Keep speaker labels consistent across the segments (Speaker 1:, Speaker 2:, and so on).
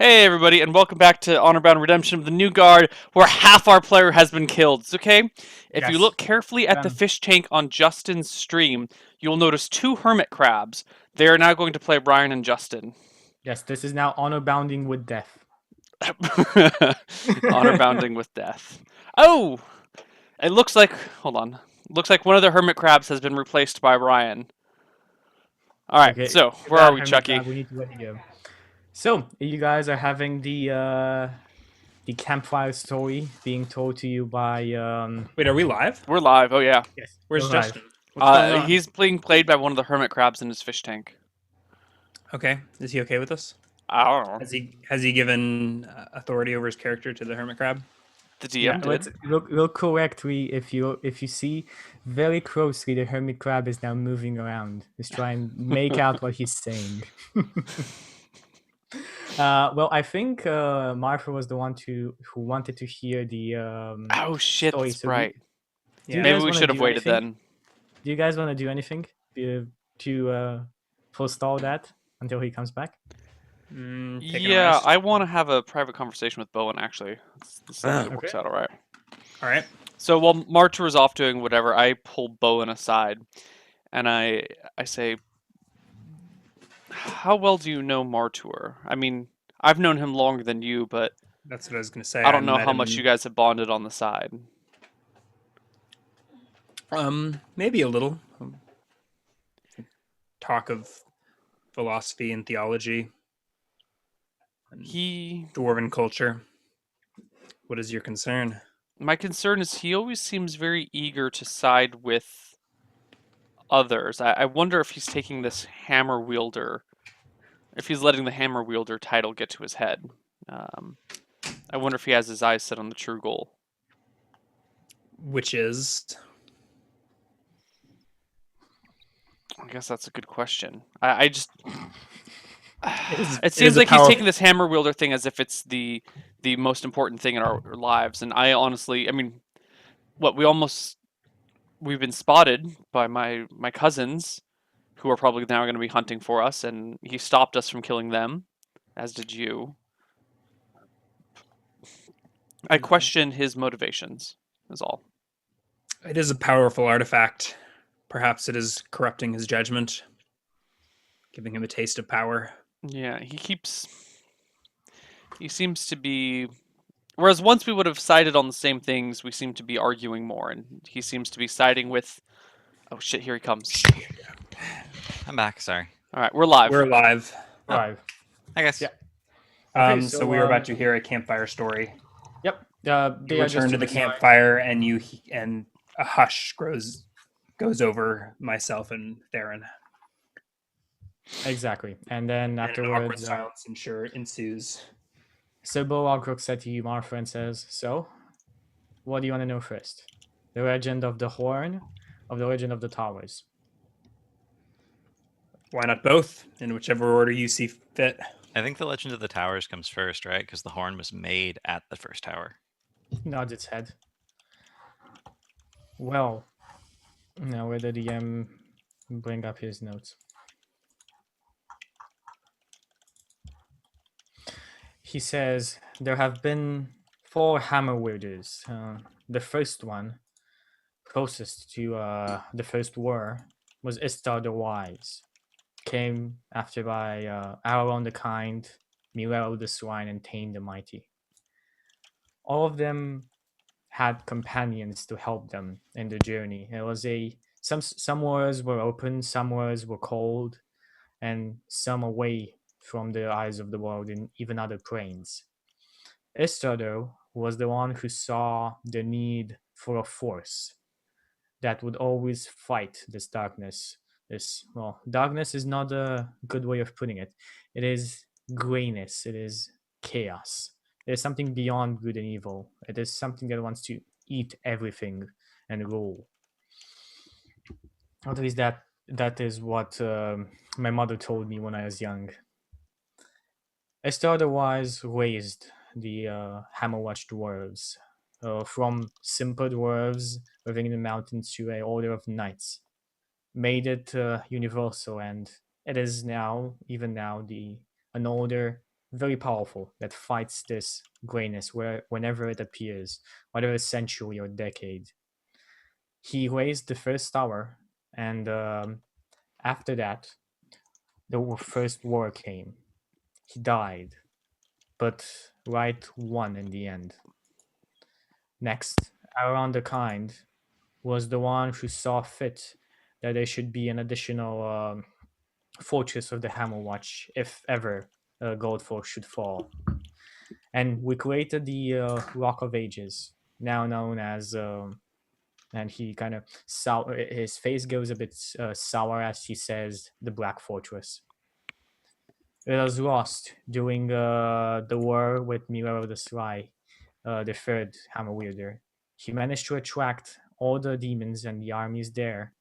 Speaker 1: Hey everybody, and welcome back to Honorbound Redemption of the New Guard, where half our player has been killed. It's okay? If you
Speaker 2: Yes.
Speaker 1: look carefully at the fish tank on Justin's stream, you'll notice two hermit crabs. They are now going to play Brian and Justin.
Speaker 2: Yes, this is now Honorbounding with death.
Speaker 1: Honorbounding with death. Oh! It looks like, hold on. Looks like one of the hermit crabs has been replaced by Brian. Alright,
Speaker 2: Okay,
Speaker 1: so,
Speaker 2: with
Speaker 1: where are
Speaker 2: that
Speaker 1: we,
Speaker 2: hermit
Speaker 1: Chucky?
Speaker 2: crab, we need to let you go. So, you guys are having the campfire story being told to you by
Speaker 3: Wait, are we live?
Speaker 1: We're live, oh yeah.
Speaker 2: yes,
Speaker 3: Where's
Speaker 2: you're live.
Speaker 3: Justin? What's going on?
Speaker 1: He's being played by one of the hermit crabs in his fish tank.
Speaker 3: Okay, is he okay with us?
Speaker 1: I don't know.
Speaker 3: Has he given authority over his character to the hermit crab?
Speaker 1: The DM
Speaker 2: Yeah,
Speaker 1: did.
Speaker 2: let's look correctly. If you see very closely, the hermit crab is now moving around. Just try and make out what he's saying. Well, I think Martha was the one who wanted to hear the
Speaker 1: Oh shit,
Speaker 2: story.
Speaker 1: that's
Speaker 2: So
Speaker 1: right.
Speaker 2: do you
Speaker 1: Maybe
Speaker 2: guys
Speaker 1: we
Speaker 2: wanna
Speaker 1: should have
Speaker 2: do
Speaker 1: waited
Speaker 2: anything?
Speaker 1: then.
Speaker 2: Do you guys want to do anything to forestall that until he comes back?
Speaker 3: Taking a
Speaker 1: Yeah,
Speaker 3: rest.
Speaker 1: I want to have a private conversation with Bowen, actually. This it works
Speaker 2: Okay.
Speaker 1: out alright.
Speaker 3: All right.
Speaker 1: So while Marcher is off doing whatever, I pull Bowen aside, and I say, how well do you know Martur? I mean, I've known him longer than you, but
Speaker 3: That's what I was gonna say.
Speaker 1: I
Speaker 3: I
Speaker 1: don't know
Speaker 3: met
Speaker 1: how much you
Speaker 3: him.
Speaker 1: guys have bonded on the side.
Speaker 3: Maybe a little. Talk of philosophy and theology, and
Speaker 1: He...
Speaker 3: dwarven culture. What is your concern?
Speaker 1: My concern is he always seems very eager to side with others. I wonder if he's taking this hammer wielder, if he's letting the hammer wielder title get to his head. I wonder if he has his eyes set on the true goal.
Speaker 3: Which is
Speaker 1: I guess that's a good question. I just it
Speaker 3: it is
Speaker 1: seems
Speaker 3: a
Speaker 1: like he's
Speaker 3: powerful.
Speaker 1: taking this hammer wielder thing as if it's the most important thing in our lives. And I honestly, I mean, what we've been spotted by my cousins, who are probably now going to be hunting for us, and he stopped us from killing them, as did you. I question his motivations. Is all.
Speaker 3: It is a powerful artifact. Perhaps it is corrupting his judgment, giving him a taste of power.
Speaker 1: Yeah, he seems to be. Whereas once we would have sided on the same things, we seem to be arguing more, and he seems to be siding with. Oh shit! Here he comes.
Speaker 4: I'm back. Sorry.
Speaker 1: All right, we're live.
Speaker 3: We're live.
Speaker 4: Oh.
Speaker 2: Live.
Speaker 4: I guess.
Speaker 2: Yeah. Okay,
Speaker 3: So we were about to hear a campfire story.
Speaker 2: Yep.
Speaker 3: You return to the campfire, and and a hush goes over myself and Theron.
Speaker 2: Exactly, and then
Speaker 3: And an awkward
Speaker 2: afterwards,
Speaker 3: silence ensues.
Speaker 2: so Bologrok said to you, Martha, and says, "So, what do you want to know first? The legend of the horn, of the legend of the towers?"
Speaker 3: Why not both? In whichever order you see fit.
Speaker 4: I think the Legend of the Towers comes first, right? Because the horn was made at the first tower.
Speaker 2: Nods its head. Well, now where did the bring up his notes? He says there have been 4 hammer wielders. The first one, closest to the first war, was Istar the Wise. Came after by Aaron the Kind, Milel the Swine, and Tain the Mighty. All of them had companions to help them in the journey. It was some wars were open, some wars were cold, and some away from the eyes of the world in even other planes. Esther, though, was the one who saw the need for a force that would always fight this darkness. Darkness is not a good way of putting it. It is grayness. It is chaos. There's something beyond good and evil. It is something that wants to eat everything and rule. At least that is what my mother told me when I was young. Esther otherwise raised the Hammerwatch dwarves from simple dwarves living in the mountains to a order of knights. Made it universal, and it is now, even now, an order very powerful, that fights this grayness whenever it appears, whatever century or decade. He raised the first tower, and after that, the first war came. He died, but right won in the end. Next, Around the Kind was the one who saw fit that there should be an additional fortress of the Hammerwatch if ever Goldfork should fall. And we created the Rock of Ages, now known as. And he kind of his face goes a bit sour as he says the Black Fortress. It was lost during the war with Mirror the Sly, the third Hammer Wielder. He managed to attract all the demons and the armies there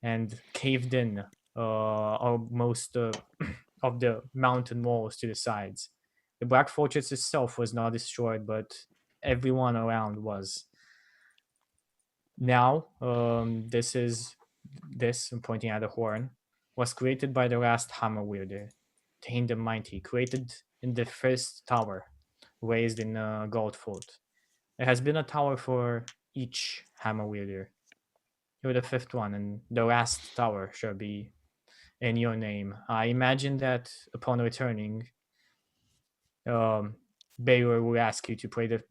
Speaker 2: and caved in most of the mountain walls to the sides. The Black Fortress itself was not destroyed, but everyone around was. Now, I'm pointing at the horn, was created by the last Hammer Wielder, Tain the Mighty, created in the first tower, raised in Goldfort. There has been a tower for each Hammer Wielder. You're the fifth one, and the last tower shall be in your name. I imagine that upon returning, Baylor will ask you to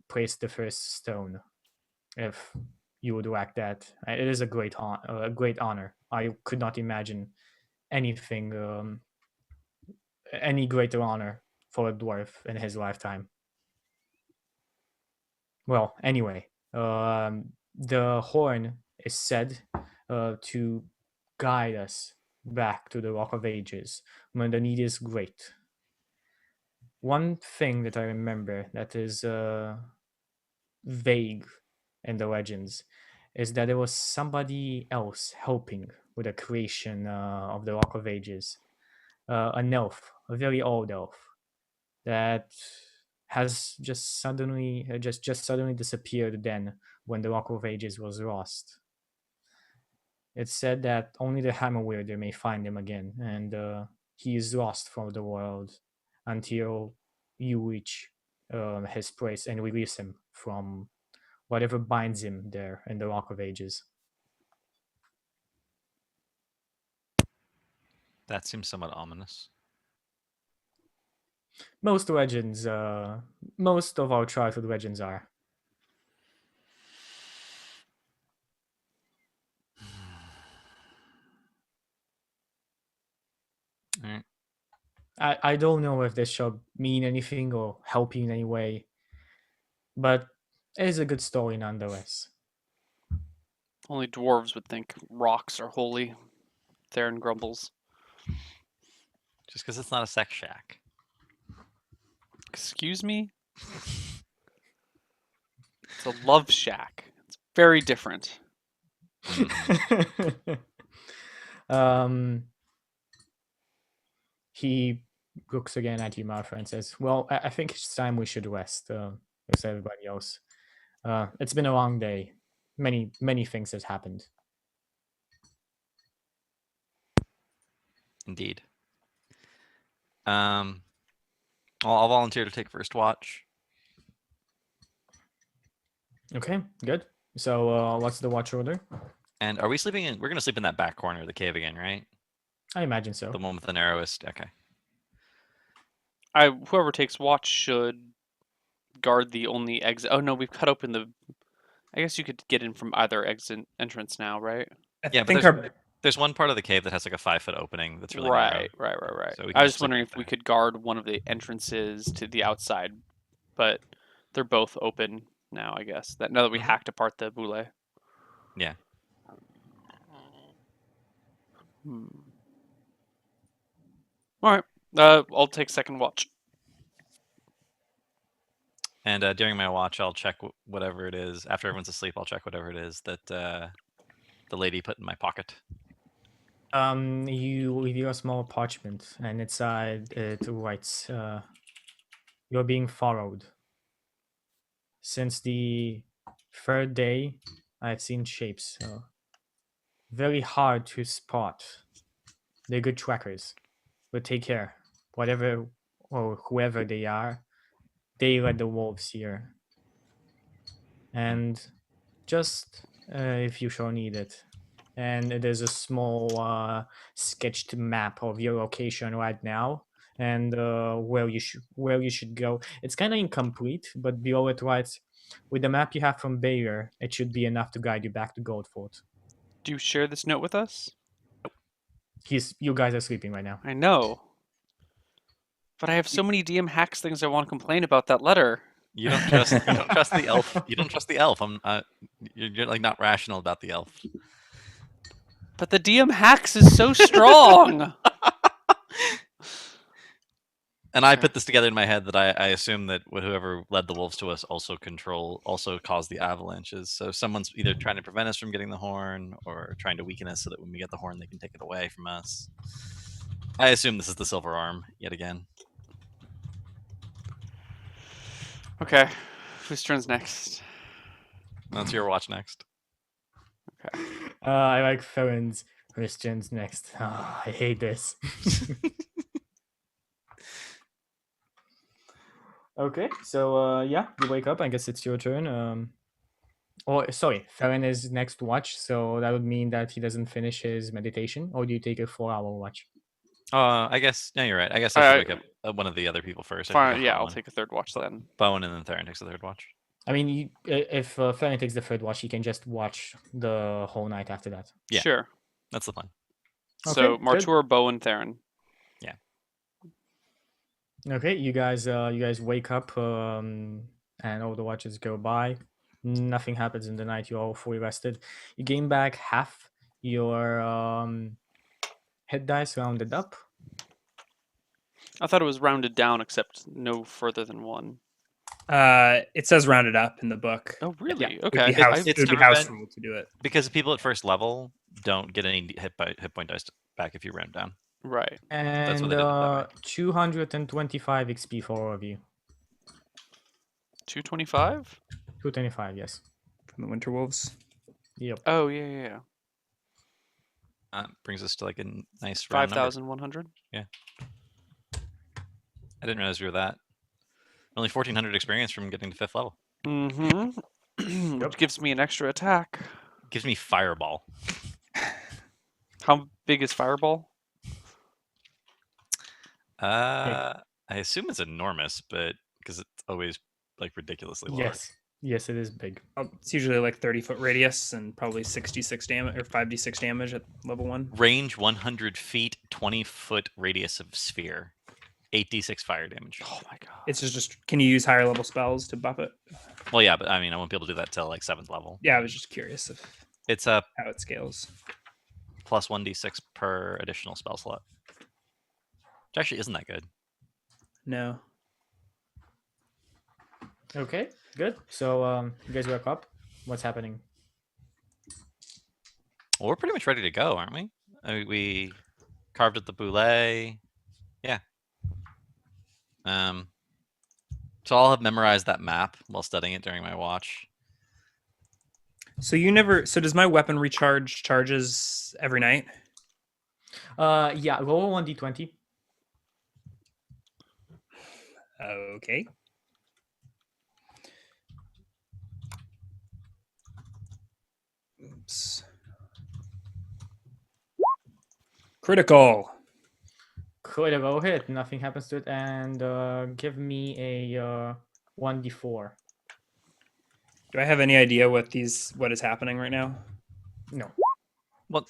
Speaker 2: place the first stone, if you would like that. It is a great honor. I could not imagine anything, any greater honor for a dwarf in his lifetime. Well, anyway, the horn is said to guide us back to the Rock of Ages when the need is great. One thing that I remember that is vague in the legends is that there was somebody else helping with the creation of the Rock of Ages. An elf, a very old elf, that has just suddenly disappeared then when the Rock of Ages was lost. It's said that only the Hammer Wielder may find him again, and he is lost from the world until you reach his place and release him from whatever binds him there in the Rock of Ages.
Speaker 4: That seems somewhat ominous.
Speaker 2: Most legends, most of our childhood legends are.
Speaker 4: Alright.
Speaker 2: I don't know if this shall mean anything or help you in any way, but it is a good story nonetheless.
Speaker 1: Only dwarves would think rocks are holy. Theron grumbles.
Speaker 4: Just because it's not a sex shack.
Speaker 1: Excuse me? It's a love shack. It's very different.
Speaker 2: He looks again at you, Martha, and says, "Well, I think it's time we should rest." As everybody else, it's been a long day. Many things has happened.
Speaker 4: Indeed. I'll volunteer to take first watch.
Speaker 2: Okay, good. So, what's the watch order?
Speaker 4: And are we sleeping in? We're gonna sleep in that back corner of the cave again, right?
Speaker 2: I imagine so.
Speaker 4: The one with the narrowest. Okay.
Speaker 1: Whoever takes watch should guard the only exit. Oh no, we've cut open the. I guess you could get in from either exit entrance now, right?
Speaker 3: I
Speaker 4: Yeah, but
Speaker 3: think
Speaker 4: there's one part of the cave that has like a 5-foot opening that's really narrow.
Speaker 1: Right.
Speaker 4: So we
Speaker 1: I
Speaker 4: can
Speaker 1: was
Speaker 4: just
Speaker 1: just
Speaker 4: sleep
Speaker 1: wondering
Speaker 4: right
Speaker 1: if we
Speaker 4: there.
Speaker 1: could guard one of the entrances to the outside, but they're both open now. I guess now that we
Speaker 4: Mhm.
Speaker 1: hacked apart the boule.
Speaker 4: Yeah.
Speaker 1: All right. I'll take second watch.
Speaker 4: And during my watch, I'll check whatever it is. After everyone's asleep, I'll check whatever it is that the lady put in my pocket.
Speaker 2: You reveal a small parchment, and inside it writes, "You're being followed. Since the third day, I've seen shapes. Very hard to spot. They're good trackers, but take care. Whatever or whoever they are, they let the wolves here. And just if you shall need it. And there's a small sketched map of your location right now, and where you should go. It's kind of incomplete, but below it writes, "With the map you have from Bayer, it should be enough to guide you back to Goldfort."
Speaker 1: Do you share this note with us?
Speaker 2: You guys are sleeping right now.
Speaker 1: I know. But I have so many DM hacks things I want to complain about that letter.
Speaker 4: You don't trust. You don't trust the elf. You don't trust the elf. You're like not rational about the elf.
Speaker 1: But the DM hacks is so strong.
Speaker 4: And I put this together in my head that I assume that whoever led the wolves to us also caused the avalanches. So someone's either trying to prevent us from getting the horn or trying to weaken us so that when we get the horn, they can take it away from us. I assume this is the silver arm yet again.
Speaker 1: Okay. Whose turn's next?
Speaker 4: That's your watch next.
Speaker 1: Okay.
Speaker 2: I like Farron's questions next. I hate this. Okay, so yeah, you wake up. I guess it's your turn. Or sorry, Farron is next watch, so that would mean that he doesn't finish his meditation. Or do you take a 4-hour watch?
Speaker 4: I guess no, you're right. I guess I should wake up one of the other people first.
Speaker 1: Fine, yeah, I'll take a third watch then.
Speaker 4: Bowen and then Theron takes the third watch.
Speaker 2: I mean, if Farron takes the third watch, he can just watch the whole night after that.
Speaker 4: Yeah.
Speaker 1: Sure.
Speaker 4: That's the plan.
Speaker 1: So
Speaker 2: Okay,
Speaker 1: Martur, Bowen, Theron.
Speaker 2: Okay, you guys wake up, and all the watches go by. Nothing happens in the night. You're all fully rested. You gain back half your hit dice rounded up.
Speaker 1: I thought it was rounded down, except no further than 1.
Speaker 3: It says rounded up in the book.
Speaker 1: Oh, really?
Speaker 3: It
Speaker 1: Okay.
Speaker 3: would be house,
Speaker 4: It's
Speaker 3: it would be
Speaker 4: to
Speaker 3: house
Speaker 4: prevent-
Speaker 3: rule to do it.
Speaker 4: Because people at first level don't get any hit point dice back if you round down.
Speaker 1: Right.
Speaker 2: And
Speaker 4: what they did that way.
Speaker 2: 225 XP for all of you.
Speaker 1: 225?
Speaker 2: 225, yes.
Speaker 3: From the Winter Wolves.
Speaker 2: Yep.
Speaker 1: Oh, yeah.
Speaker 4: Brings us to like a nice round number.
Speaker 1: 5,100?
Speaker 4: I didn't realize we were that. Only 1,400 experience from getting to 5th level.
Speaker 1: Mm-hmm. Which gives me an extra attack.
Speaker 4: Gives me Fireball.
Speaker 1: How big is Fireball?
Speaker 4: I assume it's enormous, but because it's always like ridiculously large.
Speaker 2: Yes, it is big.
Speaker 3: It's usually like 30-foot radius and probably 66 damage or 5d6 damage at level 1.
Speaker 4: Range 100 feet, 20-foot radius of sphere. 8d6 fire damage.
Speaker 1: Oh my god.
Speaker 3: It's just can you use higher level spells to buff it?
Speaker 4: Well, yeah, but I mean, I won't be able to do that till like 7th level.
Speaker 3: Yeah, I was just curious of
Speaker 4: It's a
Speaker 3: how it scales.
Speaker 4: plus 1d6 per additional spell slot. Which actually isn't that good.
Speaker 3: No.
Speaker 2: Okay, good. So you guys wake up. What's happening?
Speaker 4: Well, we're pretty much ready to go, aren't we? I mean, we carved at the boulet. Yeah. So I'll have memorized that map while studying it during my watch.
Speaker 3: So does my weapon recharge charges every night?
Speaker 2: Yeah, roll 1d20.
Speaker 3: Okay. Oops. Critical.
Speaker 2: Critical hit. Nothing happens to it. And give me a 1d4.
Speaker 3: Do I have any idea what is happening right now?
Speaker 2: No.
Speaker 4: Well,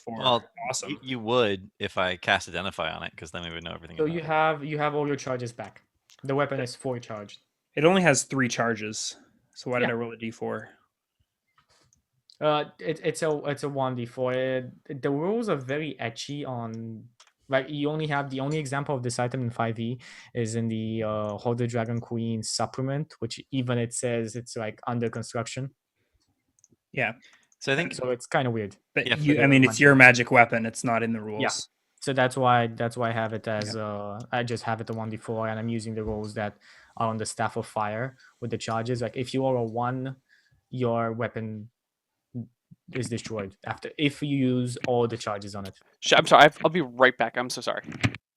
Speaker 3: Awesome.
Speaker 4: you would if I cast Identify on it, because then we would know everything.
Speaker 2: So
Speaker 4: about
Speaker 2: you have all your charges back. The weapon is fully charged.
Speaker 3: It only has 3 charges. So why did
Speaker 2: Yeah.
Speaker 3: I roll a d4?
Speaker 2: It's a 1d4. The rules are very etchy on. Like you only have the only example of this item in 5e is in the Hold the Dragon Queen supplement, which even it says it's like under construction.
Speaker 3: Yeah.
Speaker 4: So I think
Speaker 2: So it's kind of weird.
Speaker 3: But
Speaker 4: Yeah,
Speaker 3: it's your magic weapon. It's not in the rules.
Speaker 2: So that's why I have it as I just have it a 1d4, and I'm using the rules that are on the Staff of Fire with the charges. Like if you roll a 1, your weapon is destroyed if you use all the charges on it.
Speaker 1: I'm sorry. I'll be right back. I'm so sorry.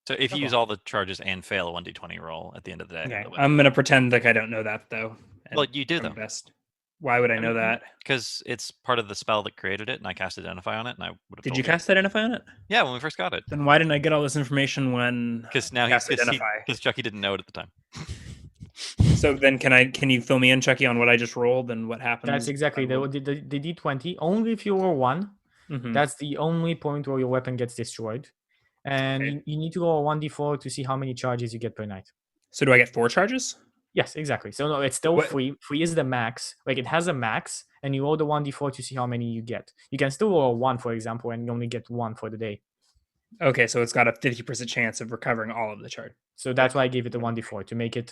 Speaker 4: So if you
Speaker 2: Okay.
Speaker 4: use all the charges and fail a 1d20 roll at the end of the day.
Speaker 3: Okay, I'm gonna pretend like I don't know that though. and
Speaker 4: Well, you do
Speaker 3: try my
Speaker 4: though.
Speaker 3: Best. Why would I know that?
Speaker 4: Because it's part of the spell that created it, and I cast Identify on it, and I would have
Speaker 3: Did
Speaker 4: told
Speaker 3: you cast Identify on it?
Speaker 4: Yeah, when we first got it.
Speaker 3: Then why didn't I get all this information when
Speaker 4: Because now
Speaker 3: cast Identify?
Speaker 4: because Chucky didn't know it at the time.
Speaker 3: So then can you fill me in, Chucky, on what I just rolled and what happened?
Speaker 2: That's exactly the D20. Only if you roll 1,
Speaker 3: Mm-hmm.
Speaker 2: that's the only point where your weapon gets destroyed. And
Speaker 3: Okay.
Speaker 2: you need to roll a 1d4 to see how many charges you get per night.
Speaker 3: So do I get 4 charges?
Speaker 2: Yes, exactly. So no, it's still
Speaker 3: What-
Speaker 2: free. Free is the max. Like it has a max, and you roll the 1d4 to see how many you get. You can still roll a 1, for example, and you only get 1 for the day.
Speaker 3: Okay, so it's got a 50% chance of recovering all of the charge.
Speaker 2: So that's why I gave it the 1d4 to make it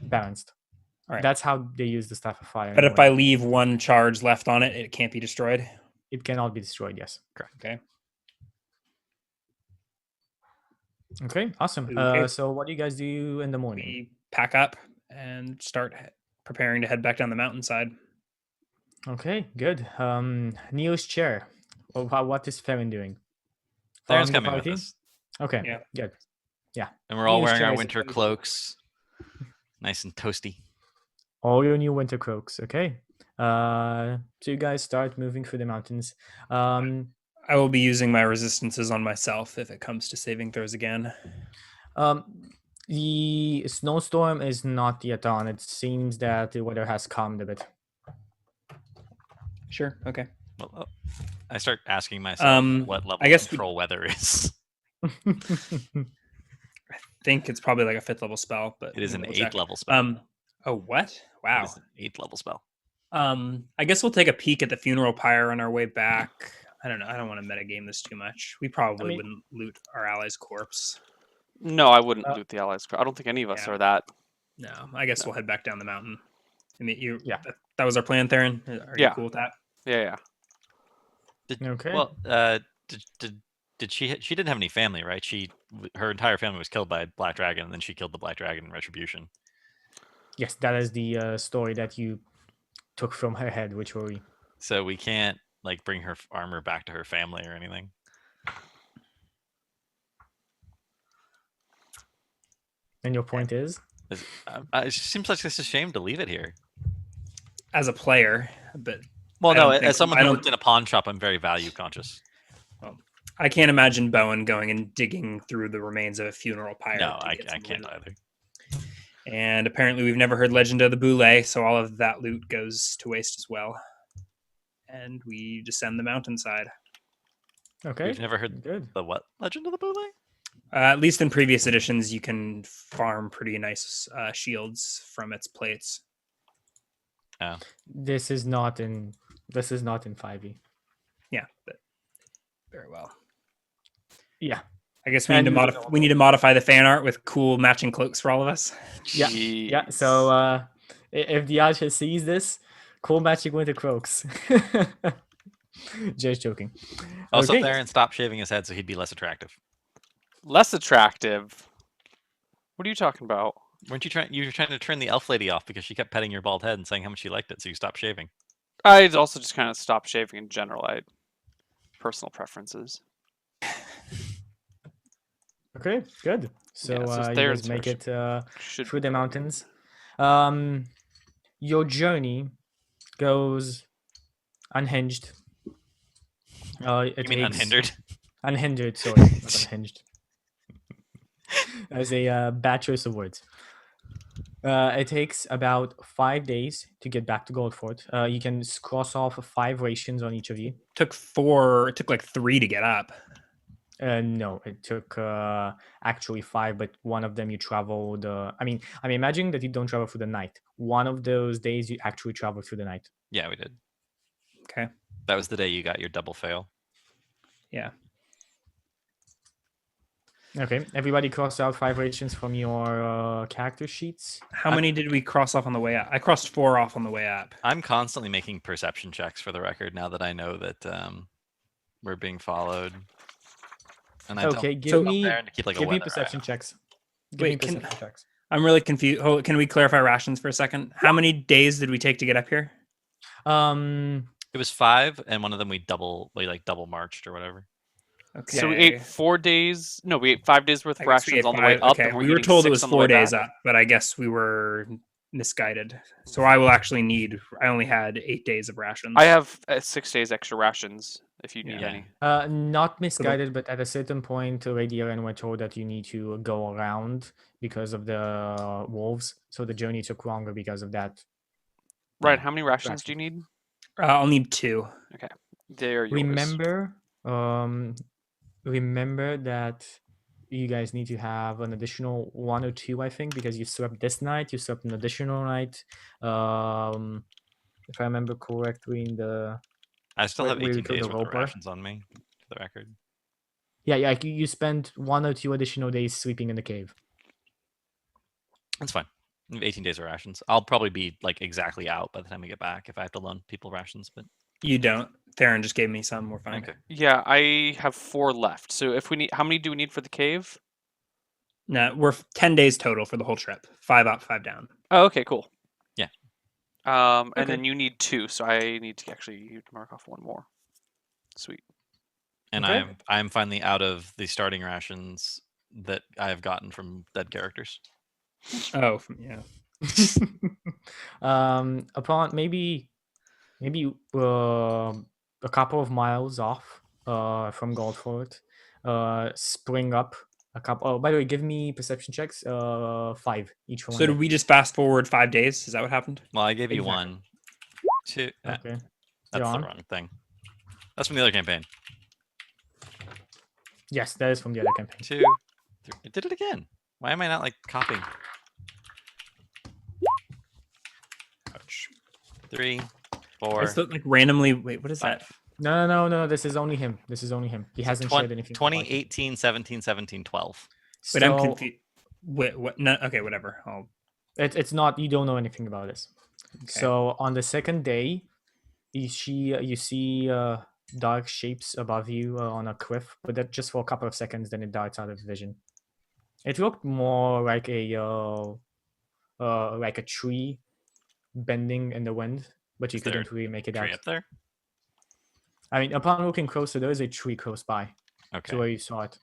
Speaker 2: balanced.
Speaker 3: All right.
Speaker 2: That's how they use the Staff of Fire.
Speaker 3: But if I
Speaker 2: anyway.
Speaker 3: leave 1 charge left on it, it can't be destroyed.
Speaker 2: It cannot be destroyed. Yes.
Speaker 3: Okay.
Speaker 2: Okay. Awesome.
Speaker 3: Okay.
Speaker 2: So what do you guys do in the morning?
Speaker 3: We pack up and start preparing to head back down the mountainside.
Speaker 2: Okay. Good. Neil's chair. Well, what is Farron doing?
Speaker 4: Theron's
Speaker 2: Following the
Speaker 4: coming with
Speaker 2: party?
Speaker 4: us,
Speaker 2: Okay.
Speaker 3: Yeah.
Speaker 2: Good.
Speaker 4: and we're all
Speaker 2: Neil's
Speaker 4: wearing
Speaker 2: chair
Speaker 4: our
Speaker 2: is
Speaker 4: winter
Speaker 2: supposed to-
Speaker 4: cloaks, nice and toasty.
Speaker 2: All your new winter cloaks. Okay. So you guys start moving through the mountains.
Speaker 3: I will be using my resistances on myself if it comes to saving throws again.
Speaker 2: The snowstorm is not yet on. It seems that the weather has calmed a bit.
Speaker 3: Sure. Okay.
Speaker 4: Well, I start asking myself what level
Speaker 3: I guess we-
Speaker 4: control weather is.
Speaker 3: Think it's probably like a 5th level spell, but
Speaker 4: It is
Speaker 3: we
Speaker 4: an
Speaker 3: will
Speaker 4: 8th
Speaker 3: check.
Speaker 4: level spell.
Speaker 3: Oh, what?
Speaker 4: It
Speaker 3: Wow.
Speaker 4: is an 8th level spell.
Speaker 3: I guess we'll take a peek at the funeral pyre on our way back. I don't know. I don't want to metagame this too much. We probably wouldn't loot our ally's corpse.
Speaker 1: No, I wouldn't
Speaker 2: Uh,
Speaker 1: loot the allies. I don't think any of us
Speaker 3: Yeah.
Speaker 1: are that.
Speaker 3: No, I guess we'll head back down the mountain. I mean,
Speaker 2: Yeah.
Speaker 3: that was our plan, Theron. Are you
Speaker 1: Yeah.
Speaker 3: cool with that?
Speaker 1: Yeah.
Speaker 2: Okay.
Speaker 4: Well, did she didn't have any family, right? Her entire family was killed by a black dragon, and then she killed the black dragon in retribution.
Speaker 2: Yes, that is the story that you took from her head, which we.
Speaker 4: So we can't like bring her armor back to her family or anything.
Speaker 2: And your point is?
Speaker 4: It seems like it's a shame to leave it here.
Speaker 3: As a player, but
Speaker 4: Well,
Speaker 3: I
Speaker 4: no,
Speaker 3: don't think-
Speaker 4: as someone
Speaker 3: I
Speaker 4: who
Speaker 3: don't-
Speaker 4: worked in a pawn shop, I'm very value conscious.
Speaker 3: I can't imagine Bowen going and digging through the remains of a funeral pyre.
Speaker 4: No,
Speaker 3: to
Speaker 4: I
Speaker 3: get some
Speaker 4: can't
Speaker 3: loot.
Speaker 4: either.
Speaker 3: And apparently, we've never heard Legend of the Boule, so all of that loot goes to waste as well. And we descend the mountainside.
Speaker 2: Okay.
Speaker 4: We've never heard
Speaker 2: Good.
Speaker 4: the what? Legend of the Boule?
Speaker 3: At least in previous editions, you can farm pretty nice shields from its plates.
Speaker 2: This is not in 5e.
Speaker 3: Yeah, but very well.
Speaker 2: Yeah.
Speaker 3: I guess we
Speaker 2: And
Speaker 3: need to
Speaker 2: you-
Speaker 3: modify. We need to modify the fan art with cool matching cloaks for all of us.
Speaker 2: Yeah. Yeah. So if the archer sees this, cool matching winter cloaks. Just joking.
Speaker 4: Also,
Speaker 2: Okay.
Speaker 4: Theron stopped shaving his head so he'd be less attractive.
Speaker 1: Less attractive. What are you talking about?
Speaker 4: Weren't you trying? You were trying to turn the elf lady off because she kept petting your bald head and saying how much she liked it, so you stopped shaving.
Speaker 1: I also just kind of stopped shaving in general. I personal preferences.
Speaker 2: Okay. Good. So,
Speaker 1: Yeah, so
Speaker 2: you
Speaker 1: Theron's
Speaker 2: guys make
Speaker 1: hair
Speaker 2: it
Speaker 1: Should
Speaker 2: through the mountains. Your journey goes unhinged. It
Speaker 4: You mean
Speaker 2: takes-
Speaker 4: unhindered?
Speaker 2: Unhindered, sorry, not unhinged. As a bad choice of words. It takes about 5 days to get back to Goldfort. You can cross off 5 rations on each of you.
Speaker 3: Took 4. It took like 3 to get up.
Speaker 2: No, it took actually 5, but one of them you traveled. I'm imagining that you don't travel through the night. One of those days you actually travel through the night.
Speaker 4: Yeah, we did.
Speaker 3: Okay.
Speaker 4: That was the day you got your double fail.
Speaker 3: Yeah.
Speaker 2: Okay, everybody cross out 5 rations from your character sheets.
Speaker 3: How many did we cross off on the way up? I crossed 4 off on the way up.
Speaker 4: I'm constantly making perception checks for the record now that I know that we're being followed. And I
Speaker 2: Okay,
Speaker 4: tell
Speaker 2: give me
Speaker 4: Theron to keep like a
Speaker 2: give me
Speaker 4: weather eye
Speaker 2: perception
Speaker 4: out.
Speaker 2: checks. Give me
Speaker 3: Wait, can-
Speaker 2: perception checks.
Speaker 3: I'm really confused. Can we clarify rations for a second? How many days did we take to get up here?
Speaker 2: Um,
Speaker 4: It was 5, and one of them we double marched or whatever.
Speaker 3: Okay.
Speaker 1: So we ate 4 days. No, we ate 5 days worth
Speaker 3: I
Speaker 1: of
Speaker 3: guess we
Speaker 1: rations
Speaker 3: ate
Speaker 1: on the way
Speaker 3: 5.
Speaker 1: up,
Speaker 3: Okay,
Speaker 1: and we're
Speaker 3: we were
Speaker 1: eating
Speaker 3: told it
Speaker 1: 6
Speaker 3: was
Speaker 1: on the way
Speaker 3: 4 days
Speaker 1: back.
Speaker 3: up, but I guess we were misguided. So I will actually need. I only had 8 days of rations.
Speaker 1: I have 6 days extra rations if you need
Speaker 3: Yeah.
Speaker 1: any.
Speaker 2: Not misguided, but at a certain point, Lady Ellenwe told that you need to go around because of the wolves. So the journey took longer because of that.
Speaker 1: Ryan,
Speaker 4: Yeah.
Speaker 1: how many rations do you need?
Speaker 3: I'll need 2.
Speaker 1: They are yours.
Speaker 2: Remember that you guys need to have an additional 1 or 2, I think, because you slept this night, you slept an additional night. If I remember correctly, in the
Speaker 4: I still have
Speaker 2: where you
Speaker 4: 18
Speaker 2: took
Speaker 4: days
Speaker 2: the
Speaker 4: worth of
Speaker 2: roper.
Speaker 4: rations on me, for the record.
Speaker 2: Yeah, you spent 1 or 2 additional days sleeping in the cave.
Speaker 4: That's fine. I have 18 days of rations. I'll probably be like exactly out by the time we get back if I have to loan people rations. But
Speaker 3: You don't. Theron just gave me some. We're fine.
Speaker 4: okay.
Speaker 1: Yeah, I have 4 left. So if we need, how many do we need for the cave?
Speaker 3: No, we're 10 days total for the whole trip. 5 up, 5 down.
Speaker 1: Oh, okay, cool.
Speaker 4: Yeah.
Speaker 1: And
Speaker 3: Okay.
Speaker 1: then you need 2, so I need to actually mark off 1 more. Sweet.
Speaker 4: And
Speaker 2: Okay.
Speaker 4: I'm finally out of the starting rations that I have gotten from dead characters.
Speaker 3: Oh, yeah.
Speaker 2: Upon maybe a couple of miles off from Goldfort, spring up a couple. Oh, by the way, give me perception checks. 5 each one.
Speaker 3: So did we just fast forward 5 days? Is that what happened?
Speaker 4: Well, I gave you
Speaker 2: Exactly.
Speaker 4: 1, 2.
Speaker 2: Okay. You're
Speaker 4: That's the
Speaker 2: on.
Speaker 4: wrong thing. That's from the other campaign.
Speaker 2: Yes, that is from the other campaign.
Speaker 4: 2, 3. It did it again. Why am I not like copying?
Speaker 3: Ouch.
Speaker 4: 3,
Speaker 3: I
Speaker 4: 4,
Speaker 3: just like randomly. Wait, what is
Speaker 4: 5.
Speaker 3: that?
Speaker 2: No. This is only him. He
Speaker 4: So
Speaker 2: hasn't shared anything.
Speaker 4: 20,
Speaker 2: about you.
Speaker 4: 18, 17, 17, 12.
Speaker 3: Wait, I'm
Speaker 2: So
Speaker 3: confused. Wait, what? No, okay, whatever.
Speaker 2: it's not. You don't know anything about this.
Speaker 3: Okay.
Speaker 2: So on the second day, you see dark shapes above you on a cliff, but that just for a couple of seconds, then it darts out of vision. It looked more like a tree bending in the wind, but you
Speaker 4: Is there
Speaker 2: couldn't really make it
Speaker 4: Tree
Speaker 2: out.
Speaker 4: up there?
Speaker 2: I mean, upon looking closer, there is a tree close by to
Speaker 4: Okay.
Speaker 2: where you saw it.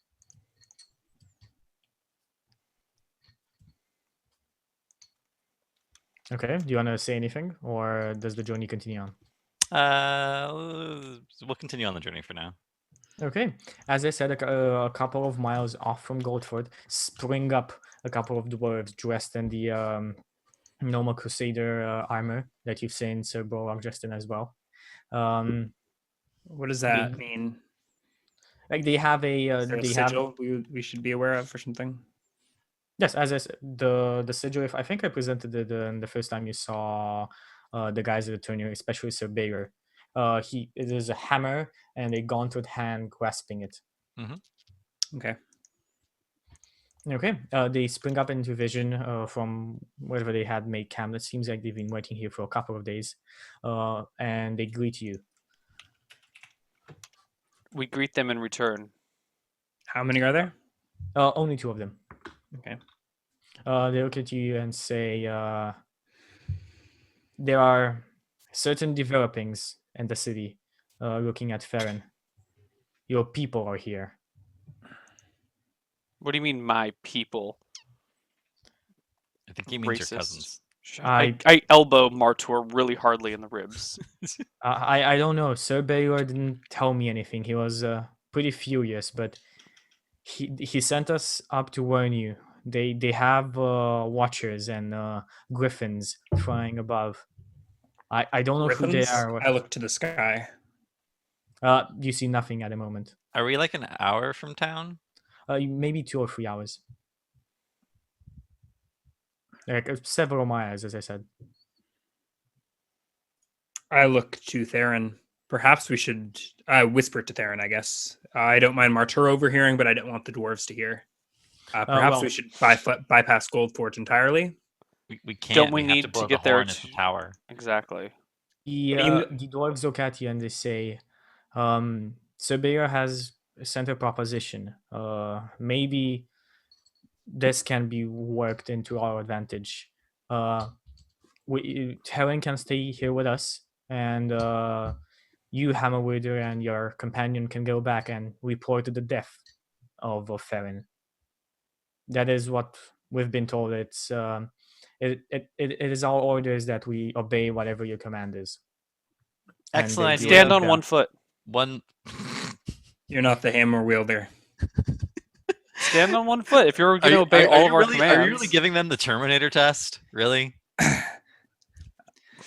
Speaker 2: Okay. Do you want to say anything, or does the journey continue on?
Speaker 4: We'll continue on the journey for now.
Speaker 2: Okay. As I said, a couple of miles off from Goldford, spring up a couple of dwarves dressed in the normal Crusader armor that you've seen Sir Borog dressed in as well.
Speaker 3: What does that mean?
Speaker 2: Like they have a
Speaker 3: Is there a sigil we should be aware of or something?
Speaker 2: Yes, as I said, the sigil. If I think I presented it the first time you saw the guys at the tourney, especially Sir Bayer. It is a hammer and a gauntlet hand grasping it.
Speaker 3: Okay.
Speaker 2: Okay. They spring up into vision from wherever they had made camp. It seems like they've been waiting here for a couple of days, and they greet you.
Speaker 1: We greet them in return.
Speaker 3: How many are there?
Speaker 2: Only 2 of them.
Speaker 3: Okay.
Speaker 2: They look at you and say, there are certain developings in the city. Looking at Farron. Your people are here.
Speaker 1: What do you mean, my people?
Speaker 4: I think he means
Speaker 1: Racist.
Speaker 4: your cousins.
Speaker 1: I elbow Martor really hardly in the ribs.
Speaker 2: I don't know. Sir Baylor didn't tell me anything. He was pretty furious, but he sent us up to warn you. They have watchers and griffins flying above. I don't know who they
Speaker 3: Griffins?
Speaker 2: are.
Speaker 3: I look to the sky.
Speaker 2: You see nothing at the moment.
Speaker 4: Are we like an hour from town?
Speaker 2: Maybe 2 or 3 hours. Like several miles, as I said.
Speaker 3: I look to Theron. Perhaps we should whisper to Theron, I guess. I don't mind Martur overhearing, but I don't want the dwarves to hear. Perhaps we should bypass Goldforge entirely.
Speaker 4: We can't.
Speaker 1: Don't we
Speaker 4: have
Speaker 1: need
Speaker 4: to
Speaker 1: to
Speaker 4: blow
Speaker 1: get
Speaker 4: the
Speaker 1: there
Speaker 4: horn at the tower.
Speaker 1: Exactly.
Speaker 2: The dwarves look at you and they say, Sir Bayer has sent a proposition. Maybe this can be worked into our advantage. Helen can stay here with us, and you, Hammerwider, and your companion can go back and report the death of Farron. That is what we've been told. It is our orders that we obey whatever your command is. And
Speaker 4: Excellent
Speaker 2: they
Speaker 4: idea.
Speaker 1: Stand
Speaker 2: do
Speaker 1: on
Speaker 2: that.
Speaker 1: one foot.
Speaker 4: One.
Speaker 3: You're not the hammer wielder.
Speaker 1: Stand on one foot. If you're
Speaker 4: Are
Speaker 1: going to
Speaker 4: you,
Speaker 1: obey all
Speaker 4: you
Speaker 1: of our
Speaker 4: really,
Speaker 1: commands.
Speaker 4: Are you really giving them the Terminator test? Really?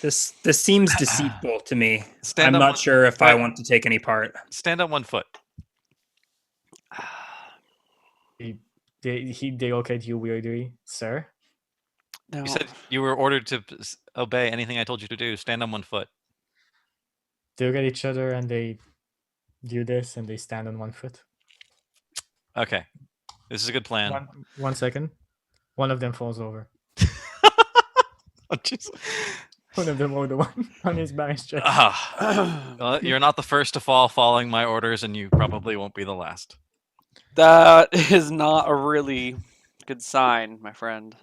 Speaker 3: This seems deceitful to me.
Speaker 4: Stand
Speaker 3: I'm
Speaker 4: on
Speaker 3: not
Speaker 4: one-
Speaker 3: sure if I
Speaker 4: Alright.
Speaker 3: want to take any part.
Speaker 4: Stand on one foot.
Speaker 2: They okayed you weirdly, sir.
Speaker 1: No.
Speaker 4: You said you were ordered to obey anything I told you to do. Stand on one foot.
Speaker 2: They look at each other and they do this and they stand on one foot.
Speaker 4: Okay. This is a good plan.
Speaker 2: 1 second. One of them falls over.
Speaker 4: Oh, jeez.
Speaker 2: One of them rolled the one on his balance check.
Speaker 4: Well, you're not the first to fall following my orders, and you probably won't be the last.
Speaker 1: That is not a really good sign, my friend.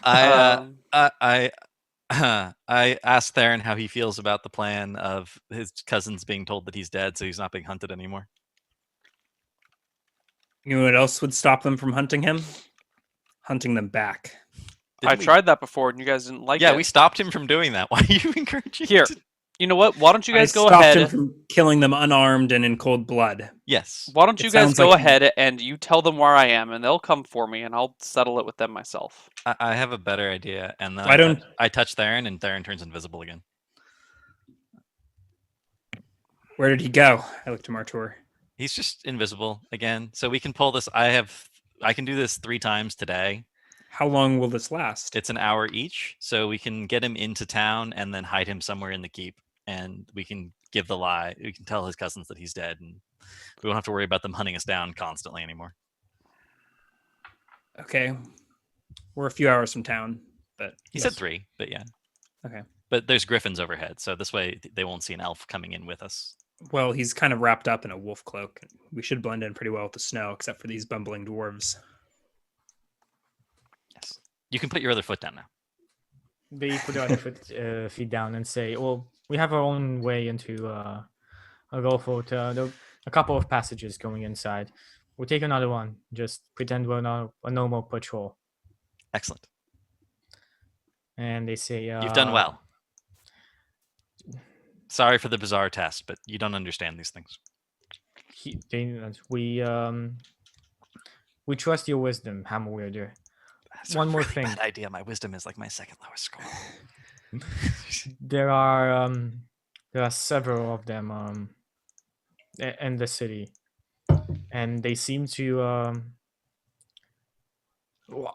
Speaker 4: I
Speaker 1: Um,
Speaker 4: I asked Theron how he feels about the plan of his cousins being told that he's dead, so he's not being hunted anymore.
Speaker 3: You know what else would stop them from hunting him? Hunting them back.
Speaker 1: I
Speaker 4: Didn't we-
Speaker 1: tried that before, and you guys didn't like
Speaker 4: Yeah,
Speaker 1: it.
Speaker 4: we stopped him from doing that. Why are you encouraging?
Speaker 1: Here, you know what? Why don't you guys
Speaker 3: I
Speaker 1: go
Speaker 3: stopped
Speaker 1: ahead?
Speaker 3: him from killing them unarmed and in cold blood.
Speaker 4: Yes.
Speaker 1: Why don't
Speaker 3: It
Speaker 1: you guys
Speaker 3: sounds
Speaker 1: go
Speaker 3: like-
Speaker 1: ahead and you tell them where I am, and they'll come for me, and I'll settle it with them myself.
Speaker 4: I have a better idea, and then
Speaker 3: Why don't-
Speaker 4: I touch Theron, and Theron turns invisible again.
Speaker 3: Where did he go? I looked to Martor.
Speaker 4: He's just invisible again, so we can pull this. I can do this 3 times today.
Speaker 3: How long will this last?
Speaker 4: It's an hour each, so we can get him into town and then hide him somewhere in the keep, and we can give the lie. We can tell his cousins that he's dead, and we won't have to worry about them hunting us down constantly anymore.
Speaker 3: Okay. We're a few hours from town, but
Speaker 4: He said 3, but yeah.
Speaker 3: Okay.
Speaker 4: But there's griffins overhead, so this way they won't see an elf coming in with us.
Speaker 3: Well, he's kind of wrapped up in a wolf cloak. We should blend in pretty well with the snow, except for these bumbling dwarves.
Speaker 4: Yes. You can put your other foot down now.
Speaker 2: They put their other feet down and say, "Well, we have our own way into a Gulfport. There are a couple of passages going inside. We'll take another one. Just pretend we're not a normal patrol."
Speaker 4: Excellent.
Speaker 2: And they say,
Speaker 4: You've done well. Sorry for the bizarre test, but you don't understand these things.
Speaker 2: We trust your wisdom, Hammerwielder.
Speaker 4: That's
Speaker 2: One
Speaker 4: a
Speaker 2: more
Speaker 4: really
Speaker 2: thing.
Speaker 4: bad idea. My wisdom is like my second lowest score.
Speaker 2: There are several of them in the city, and they seem to.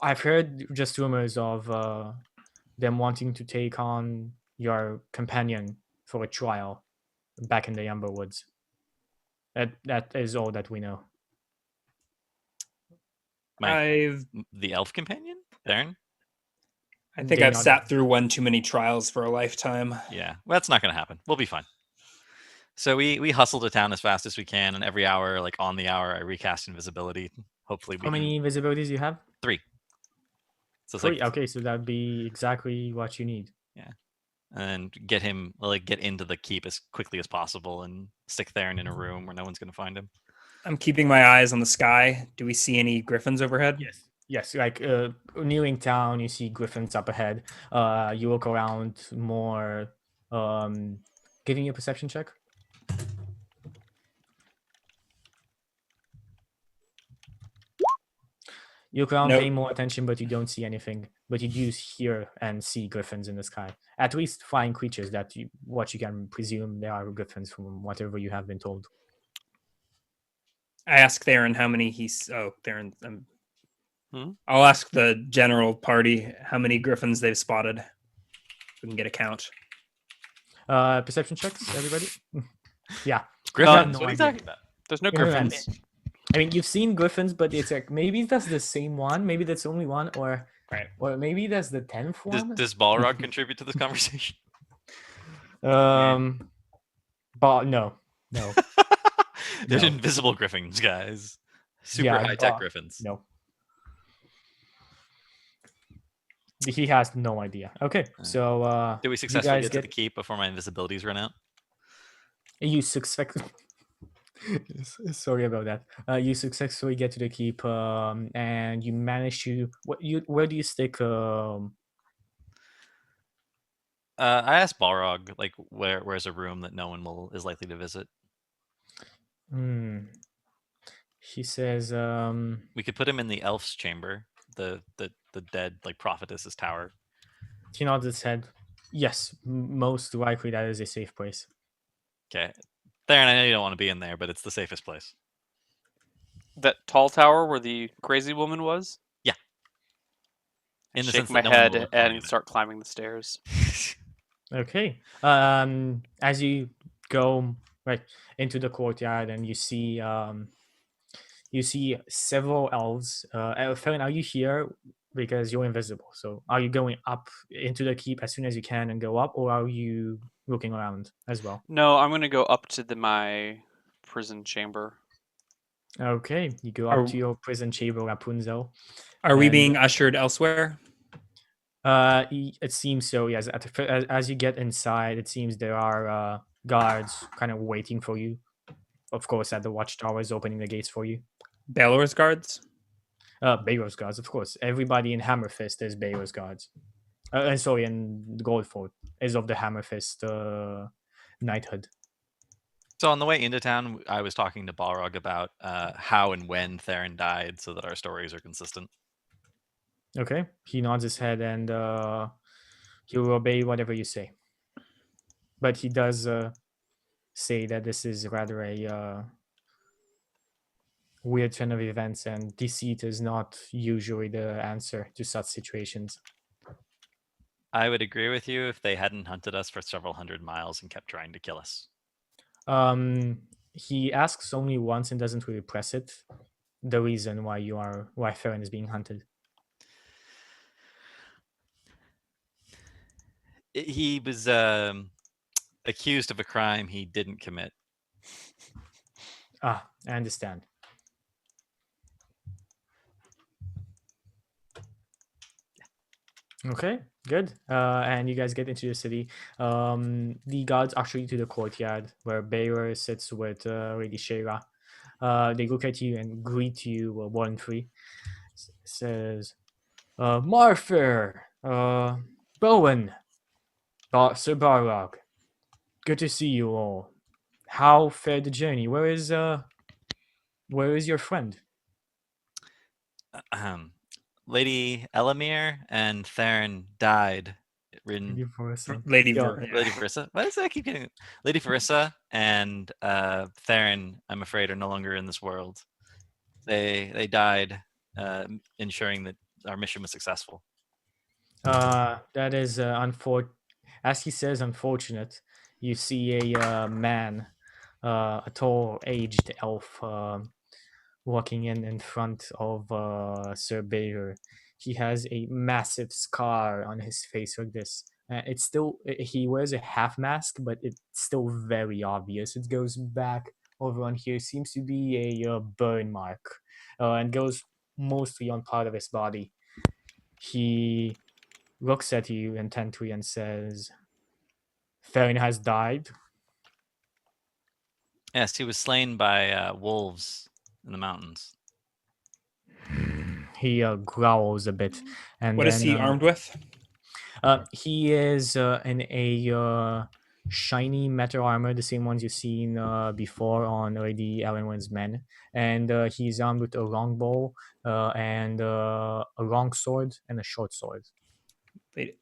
Speaker 2: I've heard just rumors of them wanting to take on your companion for a trial back in the Amber Woods. That is all that we know.
Speaker 4: The elf companion, Theron.
Speaker 3: I think
Speaker 2: They
Speaker 3: I've
Speaker 2: not-
Speaker 3: sat through one too many trials for a lifetime.
Speaker 4: Yeah, well, that's not going to happen. We'll be fine. So we hustle to town as fast as we can, and every hour, like on the hour, I recast invisibility. Hopefully, we
Speaker 2: How many invisibilities you have?
Speaker 4: 3. So it's
Speaker 2: 3.
Speaker 4: like,
Speaker 2: Okay, so that'd be exactly what you need.
Speaker 4: and get him get into the keep as quickly as possible, and stick Theron in a room where no one's going to find him.
Speaker 3: I'm keeping my eyes on the sky. Do we see any griffins overhead?
Speaker 2: Yes, like nearing town, you see griffins up ahead. You look around more. Giving you a perception check. You look around,
Speaker 3: Nope.
Speaker 2: paying more attention, but you don't see anything. But you do hear and see griffins in the sky. At least flying creatures what you can presume they are griffins from whatever you have been told.
Speaker 3: I ask Theron how many Theron.
Speaker 1: Hmm?
Speaker 3: I'll ask the general party how many griffins they've spotted. We can get a count.
Speaker 2: Perception checks, everybody. Yeah.
Speaker 4: Griffins?
Speaker 2: no
Speaker 4: What are you
Speaker 2: idea.
Speaker 4: talking about?
Speaker 1: There's no
Speaker 2: Yeah,
Speaker 1: griffins.
Speaker 2: I mean, you've seen griffins, but it's like maybe that's the same one. Maybe that's only one, or
Speaker 3: Right.
Speaker 2: or maybe that's the 10th one.
Speaker 4: Does Balrog contribute to this conversation?
Speaker 2: But no.
Speaker 4: They're
Speaker 2: No.
Speaker 4: invisible griffins, guys. Super
Speaker 2: Yeah,
Speaker 4: high-tech griffins.
Speaker 2: No. He has no idea. Okay, so
Speaker 4: Did we successfully
Speaker 2: guys
Speaker 4: get to the
Speaker 2: get-
Speaker 4: keep before my invisibilities run out?
Speaker 2: You success. Sorry about that. You successfully get to the keep, and you manage to. Where do you stick?
Speaker 4: I asked Balrog like where's a room that no one is likely to visit.
Speaker 2: He says,
Speaker 4: We could put him in the elf's chamber, the dead like prophetess's tower.
Speaker 2: he nods his head. Yes, most likely that is a safe place.
Speaker 4: Okay, Theron, I know you don't want to be in there, but it's the safest place.
Speaker 1: That tall tower where the crazy woman was?
Speaker 4: Yeah.
Speaker 1: I
Speaker 4: In the
Speaker 1: shake
Speaker 4: sense
Speaker 1: my
Speaker 4: that no one will
Speaker 1: head
Speaker 4: look funny
Speaker 1: and
Speaker 4: there.
Speaker 1: start climbing the stairs.
Speaker 2: Okay. As you go right into the courtyard, and you see several elves. Felin, are you here because you're invisible? So are you going up into the keep as soon as you can and go up, or are you looking around as well?
Speaker 1: No, I'm gonna go up to my prison chamber.
Speaker 2: Okay, you go
Speaker 3: Are-
Speaker 2: up to your prison chamber, Rapunzel.
Speaker 3: Are we
Speaker 2: And,
Speaker 3: being ushered elsewhere?
Speaker 2: It seems so. Yes. As you get inside, it seems there are guards kind of waiting for you. Of course, at the watchtower is opening the gates for you.
Speaker 3: Baelor's guards?
Speaker 2: Baylor's guards, of course. Everybody in Hammerfist is Baylor's guards. And sorry, in Goldford is of the Hammerfist knighthood.
Speaker 4: So on the way into town, I was talking to Balrog about how and when Theron died, so that our stories are consistent.
Speaker 2: Okay, he nods his head, and he will obey whatever you say. But he does say that this is rather a weird turn of events, and deceit is not usually the answer to such situations.
Speaker 4: I would agree with you if they hadn't hunted us for several hundred miles and kept trying to kill us.
Speaker 2: He asks only once and doesn't really press it. The reason why Farron is being hunted.
Speaker 4: He was accused of a crime he didn't commit.
Speaker 2: I understand. Okay, good. And you guys get into the city. The guards usher you to the courtyard where Bayer sits with Lady Shayla. They look at you and greet you warmly. Says, Marfer, Bowen, Sir Barlog, good to see you all. How fared the journey? Where is your friend?
Speaker 4: Lady Elamir and Theron died.
Speaker 2: Lady Farissa.
Speaker 3: Lady
Speaker 2: Yeah.
Speaker 4: Lady Farissa? Why does that keep getting Lady Farissa and Theron, I'm afraid, are no longer in this world. They died ensuring that our mission was successful.
Speaker 2: That is as he says, unfortunate. You see a man, a tall, aged elf, walking in front of Sir Bayer. He has a massive scar on his face like this. It's still he wears a half mask, but it's still very obvious. It goes back over on here. Seems to be a burn mark, and goes mostly on part of his body. He looks at you intently and says, Theron has died.
Speaker 4: Yes, he was slain by wolves in the mountains.
Speaker 2: He growls a bit. And
Speaker 3: What
Speaker 2: then,
Speaker 3: is he armed with?
Speaker 2: He is in a shiny metal armor, the same ones you've seen before on Lady Ellenwe's men. And he's armed with a longbow and a long sword and a short sword.
Speaker 3: Wait,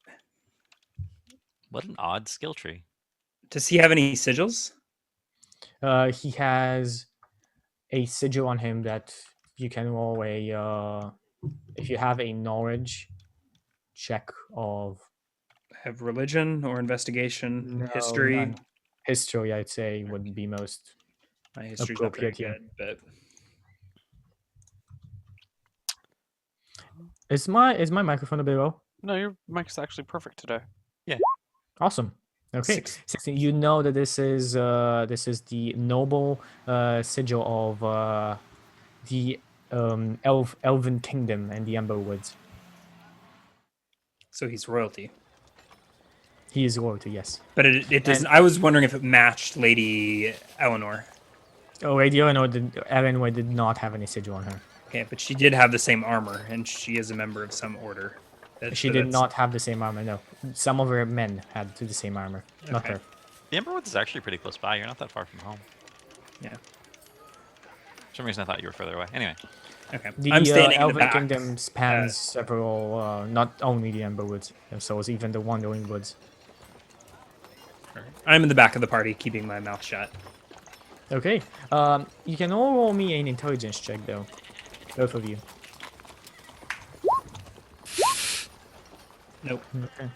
Speaker 4: What an odd skill tree.
Speaker 3: does he have any sigils?
Speaker 2: He has a sigil on him that you can roll if you have a knowledge check of
Speaker 3: Have religion or investigation, history?
Speaker 2: none. History, I'd say, would be most
Speaker 3: My history's not very
Speaker 2: appropriate here.
Speaker 3: good, but
Speaker 2: Is my microphone a bit low?
Speaker 1: No, your mic's actually perfect today.
Speaker 2: Awesome. Okay, 16. You know that this is the noble sigil of the Elven Kingdom and the Ember Woods.
Speaker 3: so he's royalty.
Speaker 2: He is royalty, yes.
Speaker 3: But it doesn't. I was wondering if it matched Lady Eleanor.
Speaker 2: Oh, Lady Eleanor Ellenwe did not have any sigil on her.
Speaker 3: Okay, but she did have the same armor, and she is a member of some order.
Speaker 2: She did not have the same armor, no. Some of her men had the same armor, not
Speaker 3: Okay.
Speaker 2: her.
Speaker 4: The Emberwoods is actually pretty close by. You're not that far from home.
Speaker 3: Yeah.
Speaker 4: For some reason, I thought you were further away. Anyway,
Speaker 3: Okay.
Speaker 2: The
Speaker 3: I'm standing in the
Speaker 2: Elven
Speaker 3: back.
Speaker 2: Kingdom spans several, not only the Emberwoods, themselves, even the Wandering Woods.
Speaker 3: I'm in the back of the party, keeping my mouth shut.
Speaker 2: Okay, you can all roll me an intelligence check, though. Both of you.
Speaker 3: Nope.
Speaker 2: Okay.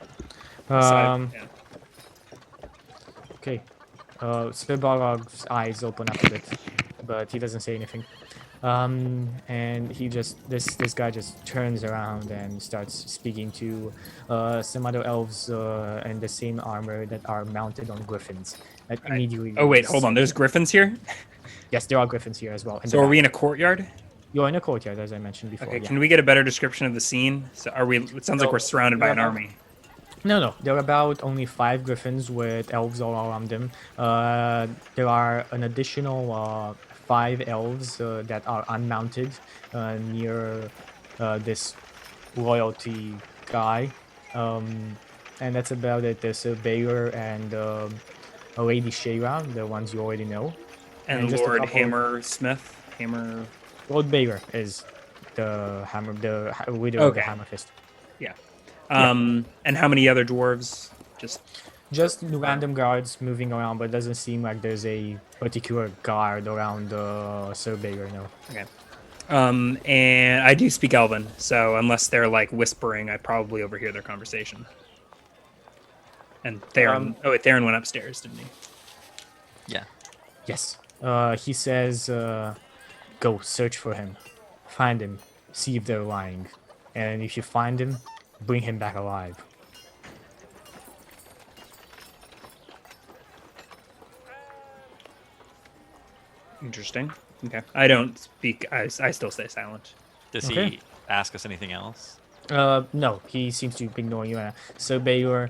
Speaker 3: Aside- yeah.
Speaker 2: Okay. Svibarog's eyes open up a bit, but he doesn't say anything. And he just this guy just turns around and starts speaking to some other elves in the same armor that are mounted on griffins. That immediately.
Speaker 3: Oh wait, hold on. There's griffins here.
Speaker 2: Yes, there are griffins here as well.
Speaker 3: So are we in a courtyard?
Speaker 2: You're in a courtyard, as I mentioned before.
Speaker 3: Okay.
Speaker 2: Yeah.
Speaker 3: Can we get a better description of the scene? So are we? It sounds like we're surrounded by an army.
Speaker 2: No, there are about only 5 griffins with elves all around them. There are an additional 5 elves that are unmounted near this royalty guy. And that's about it. There's a Baylor and a Lady Shayra, the ones you already know.
Speaker 3: And
Speaker 2: just a
Speaker 3: Lord
Speaker 2: couple-
Speaker 3: Hammer.
Speaker 2: Lord Baylor is the widow of the
Speaker 3: Okay.
Speaker 2: Hammer Fist.
Speaker 3: Yeah. And how many other dwarves?
Speaker 2: Just random guards moving around, but it doesn't seem like there's a particular guard around Sir Baylor, no.
Speaker 3: Okay. And I do speak Elven, so unless they're like whispering, I probably overhear their conversation. And Theron. Oh wait, Theron went upstairs, didn't he?
Speaker 4: yeah.
Speaker 2: Yes. He says, go search for him. Find him. See if they're lying. And if you find him, bring him back alive.
Speaker 3: Interesting. Okay. I don't speak. I still stay silent.
Speaker 4: Does
Speaker 2: Okay.
Speaker 4: he ask us anything else?
Speaker 2: No, he seems to be ignoring you. So Baylor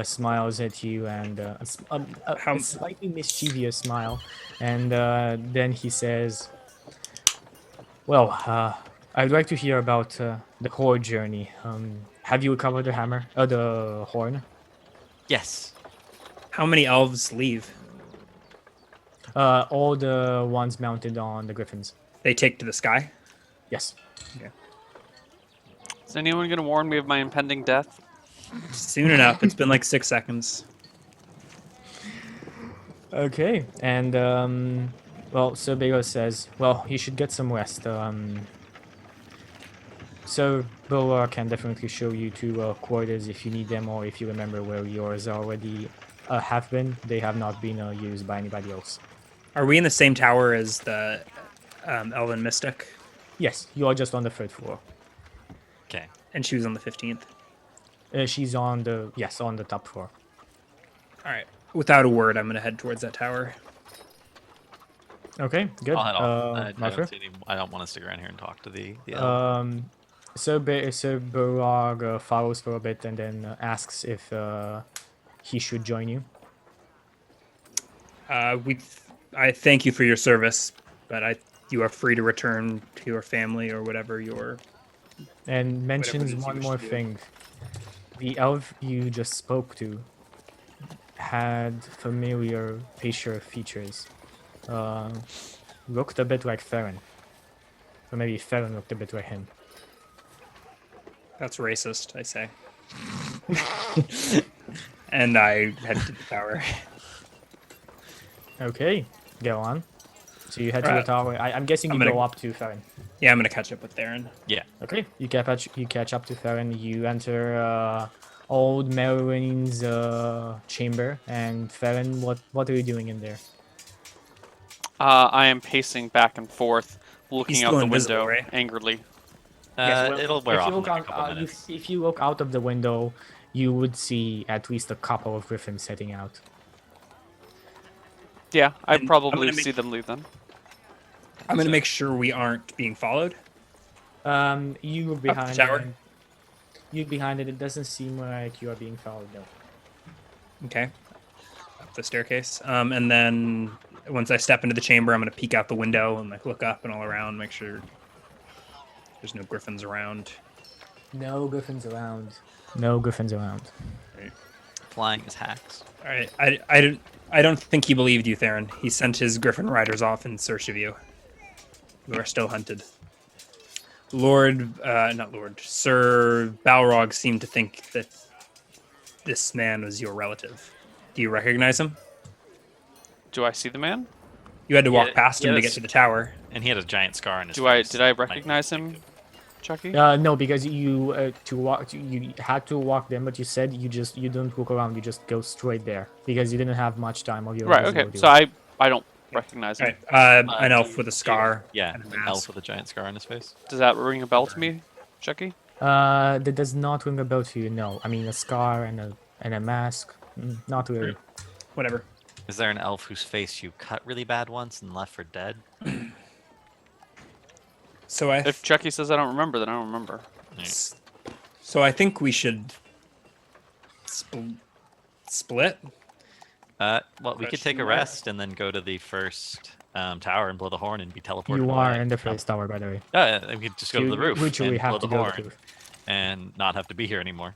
Speaker 2: smiles at you and a slightly mischievous smile. And then he says, well, I'd like to hear about the horde journey. Have you recovered the hammer? The horn?
Speaker 4: Yes.
Speaker 3: How many elves leave?
Speaker 2: All the ones mounted on the griffins.
Speaker 3: They take to the sky.
Speaker 2: Yes.
Speaker 1: Is anyone going to warn me of my impending death?
Speaker 3: Soon enough. It's been like 6 seconds.
Speaker 2: Okay, and well, Sir Baylor says, well, you should get some rest. Sir Baylor can definitely show you to quarters if you need them, or if you remember where yours already have been. They have not been used by anybody else.
Speaker 3: Are we in the same tower as the Elven Mystic?
Speaker 2: Yes, you are just on the 3rd floor.
Speaker 4: Okay.
Speaker 3: And she was on the 15th.
Speaker 2: She's on the top floor.
Speaker 3: All right. Without a word, I'm going to head towards that tower.
Speaker 2: Okay, good.
Speaker 4: I'll head off. I
Speaker 2: Martha?
Speaker 4: don't see any, I don't want to stick around here and talk to the elf.
Speaker 2: Sir Barag follows for a bit and then asks if he should join you.
Speaker 3: I thank you for your service, but you are free to return to your family or whatever your.
Speaker 2: And mentions
Speaker 3: it is you
Speaker 2: one
Speaker 3: wish
Speaker 2: more
Speaker 3: to do.
Speaker 2: thing. The elf you just spoke to had familiar facial features. Looked a bit like Theron. Or maybe Theron looked a bit like him.
Speaker 3: That's racist, I say. And I head to the tower.
Speaker 2: Okay, go on. So you head to the
Speaker 3: Right.
Speaker 2: tower. I'm guessing
Speaker 3: I'm
Speaker 2: you
Speaker 3: gonna-
Speaker 2: go up to Theron.
Speaker 3: Yeah, I'm going to catch up with Theron.
Speaker 4: Yeah.
Speaker 2: Okay, you catch up to Theron. You enter old Merwin's chamber, and Theron, what are you doing in there?
Speaker 1: I am pacing back and forth, looking
Speaker 3: He's
Speaker 1: out
Speaker 3: still
Speaker 1: the
Speaker 3: invisible,
Speaker 1: window
Speaker 3: right?
Speaker 1: angerly.
Speaker 4: It'll wear
Speaker 2: if
Speaker 4: off
Speaker 2: you
Speaker 4: in
Speaker 2: look
Speaker 4: like a
Speaker 2: out,
Speaker 4: couple minutes.
Speaker 2: if you look out of the window, you would see at least a couple of griffins heading out.
Speaker 1: Yeah, I'd
Speaker 3: And I'm
Speaker 1: probably
Speaker 3: gonna make-
Speaker 1: see them leave then.
Speaker 3: I'm going to make sure we aren't being followed.
Speaker 2: You look
Speaker 3: Up the
Speaker 2: behind
Speaker 3: tower?
Speaker 2: it. You look behind it. It doesn't seem like you are being followed. No.
Speaker 3: Okay. Up the staircase. And then once I step into the chamber, I'm going to peek out the window and like look up and all around, make sure there's no griffins around.
Speaker 2: No griffins around. No griffins around.
Speaker 4: Flying is hacks.
Speaker 3: All right. I don't think he believed you, Theron. He sent his griffin riders off in search of you. You are still hunted. Not Lord, Sir Balrog seemed to think that this man was your relative. Do you recognize him?
Speaker 1: Do I see the man?
Speaker 3: You had to walk
Speaker 4: Yeah,
Speaker 3: past him to get
Speaker 4: yes.
Speaker 3: to the tower.
Speaker 4: And he had a giant scar on his
Speaker 1: Do I
Speaker 4: face.
Speaker 1: did I recognize him, Chucky?
Speaker 2: No, because you you had to walk them, but you said you don't look around. You just go straight there because you didn't have much time of your
Speaker 1: Right. Okay.
Speaker 2: invisibility.
Speaker 1: So I don't recognize
Speaker 3: All
Speaker 1: him.
Speaker 3: right. An elf with a scar.
Speaker 4: Yeah,
Speaker 3: and a
Speaker 4: an
Speaker 3: mask.
Speaker 4: elf with a giant scar on his face.
Speaker 1: Does that ring a bell to me, Chucky?
Speaker 2: That does not ring a bell to you. No, I mean a scar and a mask. Not really.
Speaker 3: Whatever.
Speaker 4: Is there an elf whose face you cut really bad once and left for dead?
Speaker 3: So
Speaker 1: If Chucky says I don't remember, then I don't remember.
Speaker 3: So I think we should split.
Speaker 4: Well, we could take a
Speaker 3: Question mark?
Speaker 4: rest and then go to the first tower and blow the horn and be teleported.
Speaker 2: You are
Speaker 4: away.
Speaker 2: in the first tower, by the way.
Speaker 4: Yeah, we could just go to the roof
Speaker 2: Which we
Speaker 4: and
Speaker 2: have
Speaker 4: blow
Speaker 2: to
Speaker 4: the
Speaker 2: go
Speaker 4: horn
Speaker 2: to.
Speaker 4: and not have to be here anymore.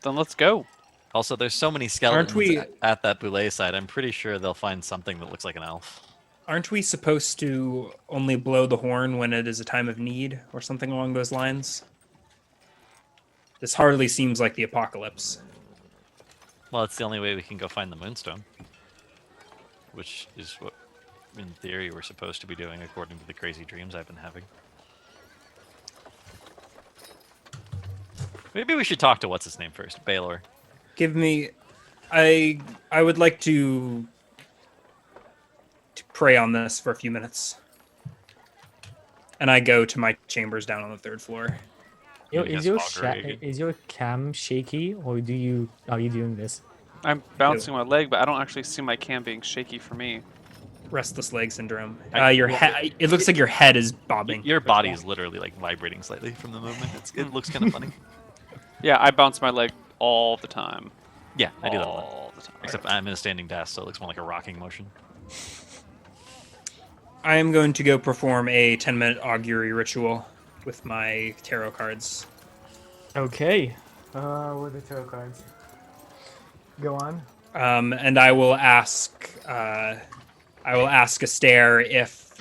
Speaker 1: Then let's go.
Speaker 4: Also, there's so many skeletons
Speaker 3: we-
Speaker 4: at that Boulay site. I'm pretty sure they'll find something that looks like an elf.
Speaker 3: Aren't we supposed to only blow the horn when it is a time of need or something along those lines? This hardly seems like the apocalypse.
Speaker 4: Well, it's the only way we can go find the moonstone, which is what, in theory, we're supposed to be doing according to the crazy dreams I've been having. Maybe we should talk to what's his name first, Baylor.
Speaker 3: Give me I would like to pray on this for a few minutes. And I go to my chambers down on the 3rd floor.
Speaker 2: Yo,
Speaker 4: Maybe
Speaker 2: is
Speaker 4: that's augury.
Speaker 2: is your cam shaky, or are you doing this?
Speaker 1: I'm bouncing my leg, but I don't actually see my cam being shaky for me.
Speaker 3: Restless leg syndrome.
Speaker 4: I-
Speaker 3: Your head. It looks like your head is bobbing.
Speaker 4: Your body is literally like vibrating slightly from the movement. It looks kind of funny.
Speaker 1: Yeah, I bounce my leg all the time.
Speaker 4: Yeah, I do that a lot.
Speaker 1: All the time.
Speaker 4: Except I'm in a standing desk, so it looks more like a rocking motion.
Speaker 3: I am going to go perform a 10-minute augury ritual with my tarot cards.
Speaker 2: Okay. What are the tarot cards? Go on.
Speaker 3: And I will ask Astaire if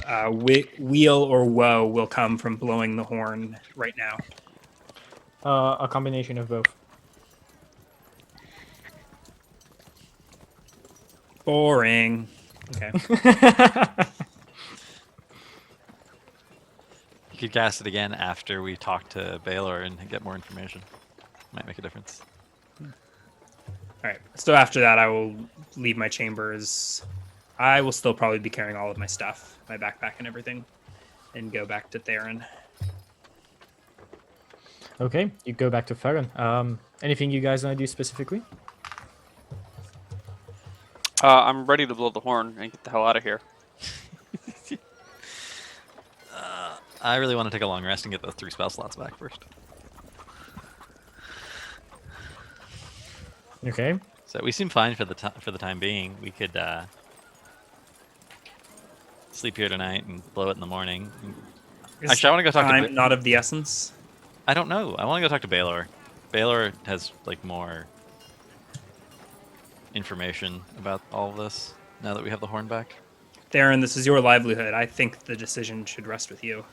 Speaker 3: weal or woe will come from blowing the horn right now.
Speaker 2: A combination of both.
Speaker 3: Boring. Okay.
Speaker 4: You could cast it again after we talk to Baylor and get more information. Might make a difference.
Speaker 3: All right. So after that, I will leave my chambers. I will still probably be carrying all of my stuff, my backpack and everything, and go back to Theron.
Speaker 2: Okay, you go back to Farron. Anything you guys want to do specifically?
Speaker 1: I'm ready to blow the horn and get the hell out of here.
Speaker 4: I really want to take a long rest and get those 3 spell slots back first.
Speaker 2: Okay.
Speaker 4: So we seem fine for the time being. We could sleep here tonight and blow it in the morning.
Speaker 3: Is
Speaker 4: Actually, I want to go talk to.
Speaker 3: time not of the essence.
Speaker 4: I don't know. I want to go talk to Baylor. Baylor has like more information about all of this now that we have the horn back.
Speaker 3: Theron, this is your livelihood. I think the decision should rest with you.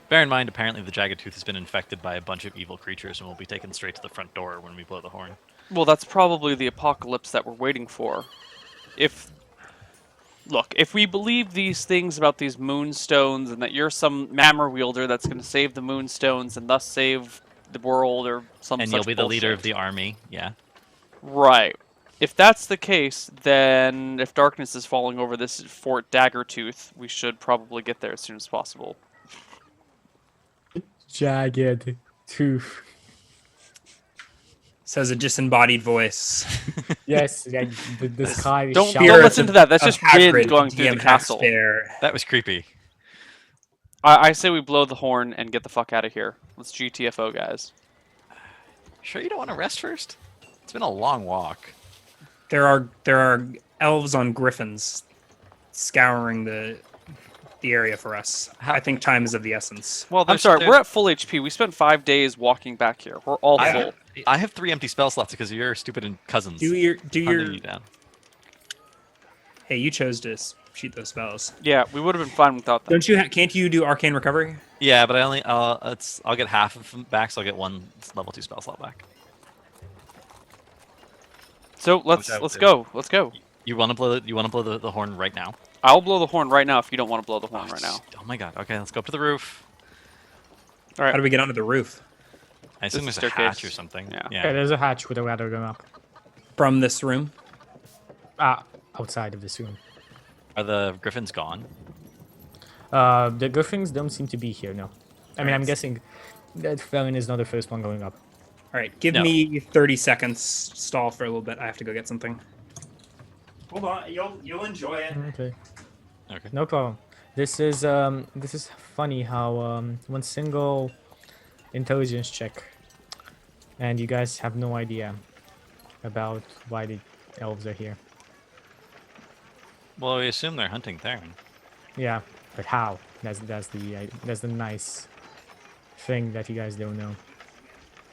Speaker 4: Bear in mind, apparently the Jagged Tooth has been infected by a bunch of evil creatures and will be taken straight to the front door when we blow the horn.
Speaker 1: Well, that's probably the apocalypse that we're waiting for. Look, if we believe these things about these moonstones and that you're some mammer wielder that's going to save the moonstones and thus save the world or some
Speaker 4: And
Speaker 1: such
Speaker 4: you'll be the leader of
Speaker 1: bullshit.
Speaker 4: the army, yeah.
Speaker 1: Right. If that's the case, then if darkness is falling over this Fort Daggertooth, we should probably get there as soon as possible.
Speaker 2: Jagged tooth.
Speaker 3: Says a disembodied voice.
Speaker 2: Yes, yeah, the sky is
Speaker 1: Don't
Speaker 2: shouting.
Speaker 1: listen to that. That's
Speaker 3: Of
Speaker 1: just wind
Speaker 3: Hagrid,
Speaker 1: going through the
Speaker 3: DM
Speaker 1: castle.
Speaker 3: Astaire.
Speaker 4: That was creepy.
Speaker 1: I say we blow the horn and get the fuck out of here. Let's GTFO, guys.
Speaker 4: Sure, you don't want to rest first? It's been a long walk.
Speaker 3: There are elves on griffins scouring the area for us.
Speaker 4: How-
Speaker 3: I think time is of the essence.
Speaker 4: Well,
Speaker 1: I'm sorry, we're at full HP. We spent 5 days walking back here. We're all
Speaker 3: Yeah.
Speaker 1: full.
Speaker 4: I have 3 empty spell slots because of your stupid cousins
Speaker 3: Do your
Speaker 4: hunting you down.
Speaker 3: Hey, you chose to shoot those spells.
Speaker 1: Yeah, we would have been fine without them.
Speaker 3: Don't you? Can't you do arcane recovery?
Speaker 4: Yeah, but I only I'll get half of them back, so I'll get 1 level 2 spell slot back.
Speaker 1: So let's
Speaker 4: I will do.
Speaker 1: go. Let's go.
Speaker 4: You want to blow the horn right now?
Speaker 1: I'll blow the horn right now if you don't want to blow the horn right now.
Speaker 4: Oh my god. Okay, let's go up to the roof.
Speaker 1: All right.
Speaker 3: How do we get onto the roof?
Speaker 4: I assume
Speaker 1: This
Speaker 4: there's a hatch or
Speaker 1: staircase.
Speaker 4: something.
Speaker 1: Yeah.
Speaker 2: Yeah, there's a hatch with a ladder going up.
Speaker 3: From this room?
Speaker 2: Outside of this room.
Speaker 4: Are the griffins gone?
Speaker 2: The griffins don't seem to be here, no. I mean, I'm
Speaker 3: Alright.
Speaker 2: guessing that Felon is not the first one going up.
Speaker 3: All right, give
Speaker 4: No.
Speaker 3: me 30 seconds. Stall for a little bit. I have to go get something. Hold on, you'll enjoy it.
Speaker 2: Okay.
Speaker 4: Okay.
Speaker 2: No problem. This is funny how one single intelligence check, and you guys have no idea about why the elves are here.
Speaker 4: Well, we assume they're hunting Theron.
Speaker 2: Yeah, but how? That's the nice thing that you guys don't know.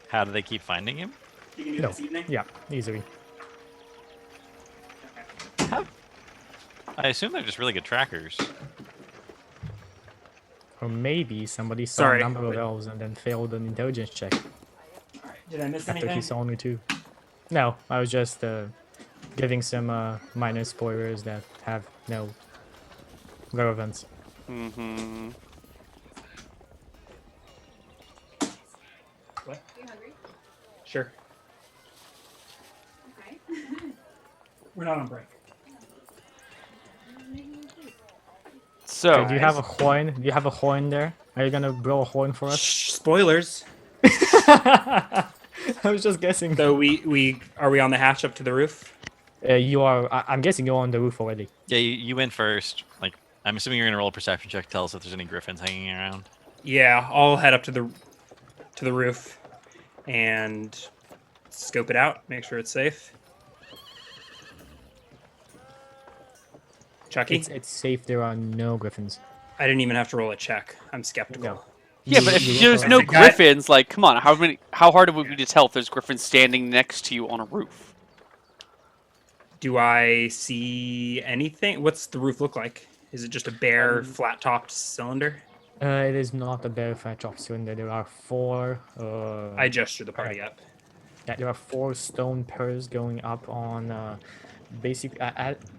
Speaker 4: How do they keep finding him?
Speaker 3: You can do
Speaker 2: No.
Speaker 3: this evening?
Speaker 2: Yeah, easily.
Speaker 4: I assume they're just really good trackers.
Speaker 2: Or maybe somebody saw
Speaker 3: Sorry,
Speaker 2: a number of
Speaker 3: but-
Speaker 2: elves and then failed an intelligence check
Speaker 3: Did I miss
Speaker 2: after
Speaker 3: anything?
Speaker 2: he saw only 2. No, I was just giving some minor spoilers that have no relevance.
Speaker 1: Mm-hmm.
Speaker 3: What?
Speaker 5: You hungry?
Speaker 3: Sure.
Speaker 5: Okay.
Speaker 3: We're not on break.
Speaker 1: So
Speaker 2: Okay, do you have a horn? Do you have a horn there? Are you gonna blow a horn for us?
Speaker 3: Shh, spoilers.
Speaker 2: I was just guessing.
Speaker 3: So we are we on the hatch up to the roof?
Speaker 2: You are. I'm guessing you're on the roof already.
Speaker 4: Yeah, you went first. Like, I'm assuming you're gonna roll a perception check. Tell us if there's any griffins hanging around.
Speaker 3: Yeah, I'll head up to the roof and scope it out. Make sure it's safe. Chucky,
Speaker 2: It's safe. There are no griffins.
Speaker 3: I didn't even have to roll a check. I'm skeptical.
Speaker 2: No.
Speaker 1: yeah, but if
Speaker 2: You
Speaker 1: there's
Speaker 2: look
Speaker 1: no
Speaker 3: around.
Speaker 1: griffins, like, come on, how hard would it be to tell if there's griffins standing next to you on a roof?
Speaker 3: Do I see anything? What's the roof look like? Is it just a bare, flat-topped cylinder?
Speaker 2: It is not a bare flat top cylinder. There are 4.
Speaker 3: I gesture the party up.
Speaker 2: Yeah, there are 4 stone pillars going up on. Basically,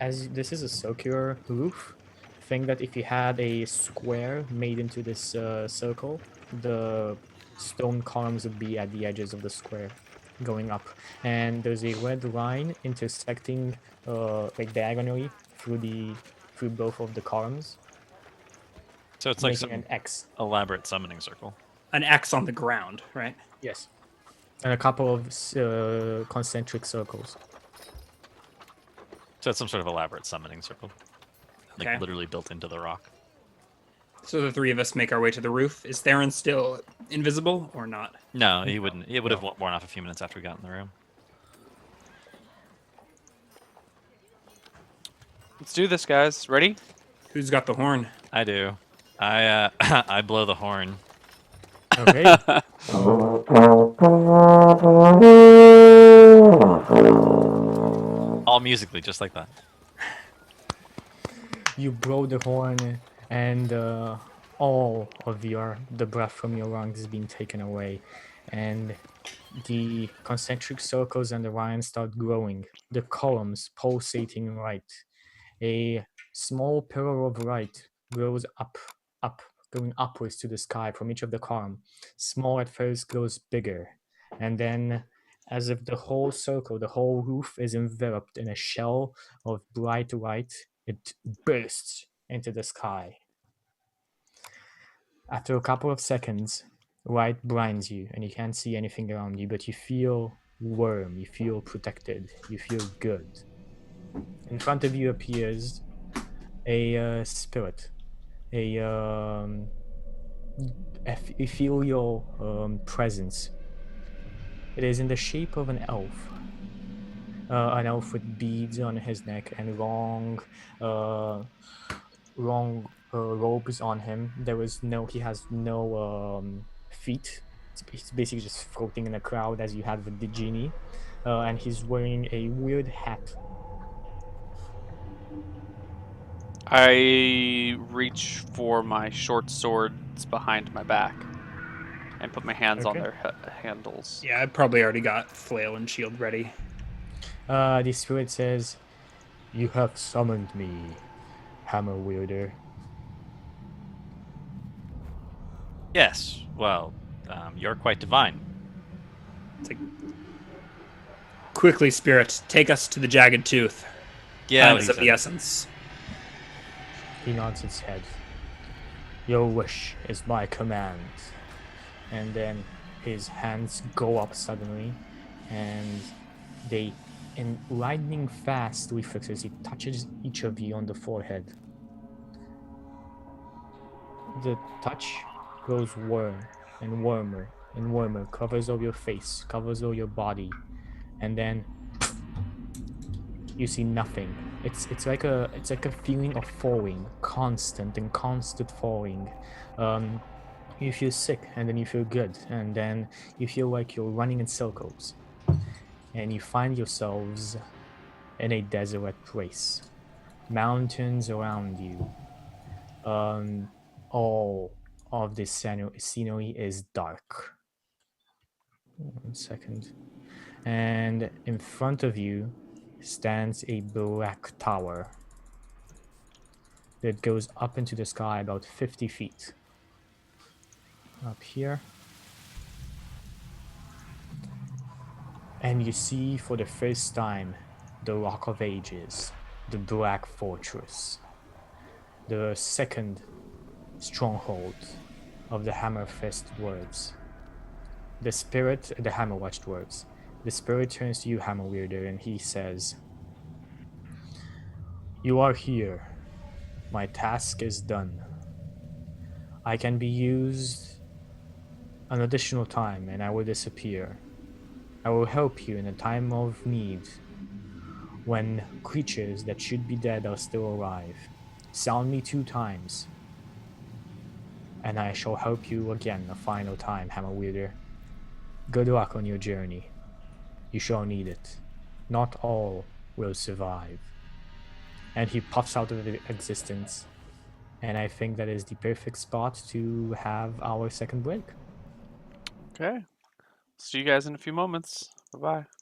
Speaker 2: as this is a circular roof, think that if you had a square made into this circle, the stone columns would be at the edges of the square, going up, and there's a red line intersecting, like diagonally through both of the columns,
Speaker 4: So it's like
Speaker 2: making
Speaker 4: some
Speaker 2: an X.
Speaker 4: elaborate summoning circle.
Speaker 3: An X on the ground, right?
Speaker 2: Yes, and a couple of concentric circles.
Speaker 4: So it's some sort of elaborate summoning circle. Like
Speaker 3: Okay.
Speaker 4: literally built into the rock.
Speaker 3: So the 3 of us make our way to the roof. Is Theron still invisible or not?
Speaker 4: No, he wouldn't. It would have worn off a few minutes after we got in the room.
Speaker 1: Let's do this, guys. Ready?
Speaker 3: Who's got the horn?
Speaker 4: I do. I I blow the horn.
Speaker 2: Okay.
Speaker 4: All musically, just like that.
Speaker 2: You blow the horn, and all of the breath from your lungs is being taken away, and the concentric circles and the lines start growing. The columns pulsating light. A small pillar of light grows up, going upwards to the sky from each of the column. Small at first, grows bigger, and then, as if the whole circle, the whole roof is enveloped in a shell of bright light, it bursts into the sky. After a couple of seconds, light blinds you and you can't see anything around you, but you feel warm, you feel protected, you feel good. In front of you appears a spirit, a ethereal presence It is in the shape of an elf. An elf with beads on his neck and uh, robes on him. He has no feet. He's basically just floating in a crowd as you had with the genie, and he's wearing a weird hat.
Speaker 1: I reach for my short swords behind my back and put my hands on
Speaker 2: Okay.
Speaker 1: their handles.
Speaker 3: Yeah, I probably already got flail and shield ready.
Speaker 2: The spirit says, "You have summoned me, hammer wielder."
Speaker 4: Yes. Well, you're quite divine.
Speaker 3: It's like, quickly, spirit, take us to the jagged tooth.
Speaker 4: Yeah.
Speaker 3: Time
Speaker 4: What
Speaker 3: is
Speaker 4: he
Speaker 3: of the
Speaker 4: said.
Speaker 3: essence.
Speaker 2: He nods his head. Your wish is my command. And then his hands go up suddenly, and they, in lightning fast reflexes, he touches each of you on the forehead. The touch grows warm and warmer and warmer, covers all your face, covers all your body, and then you see nothing. It's like a feeling of falling, constant and constant falling. Um, you feel sick, and then you feel good, and then you feel like you're running in circles, and you find yourselves in a desolate place. Mountains around you. Um, all of this scenery is dark. 1 second. And in front of you stands a black tower that goes up into the sky about 50 feet. Up here. And you see for the first time the Rock of Ages, the Black Fortress, the second stronghold of the Hammerfist dwarves. The Hammerwatch dwarves. The spirit turns to you, Hammer Weirder, and he says, "You are here. My task is done. I can be used an additional time, and I will disappear. I will help you in a time of need when creatures that should be dead are still alive. Sound me 2 times, and I shall help you again a final time, Hammer Wielder. Good luck on your journey. You shall need it. Not all will survive." And he puffs out of existence. And I think that is the perfect spot to have our second break.
Speaker 1: Okay. See you guys in a few moments. Bye bye.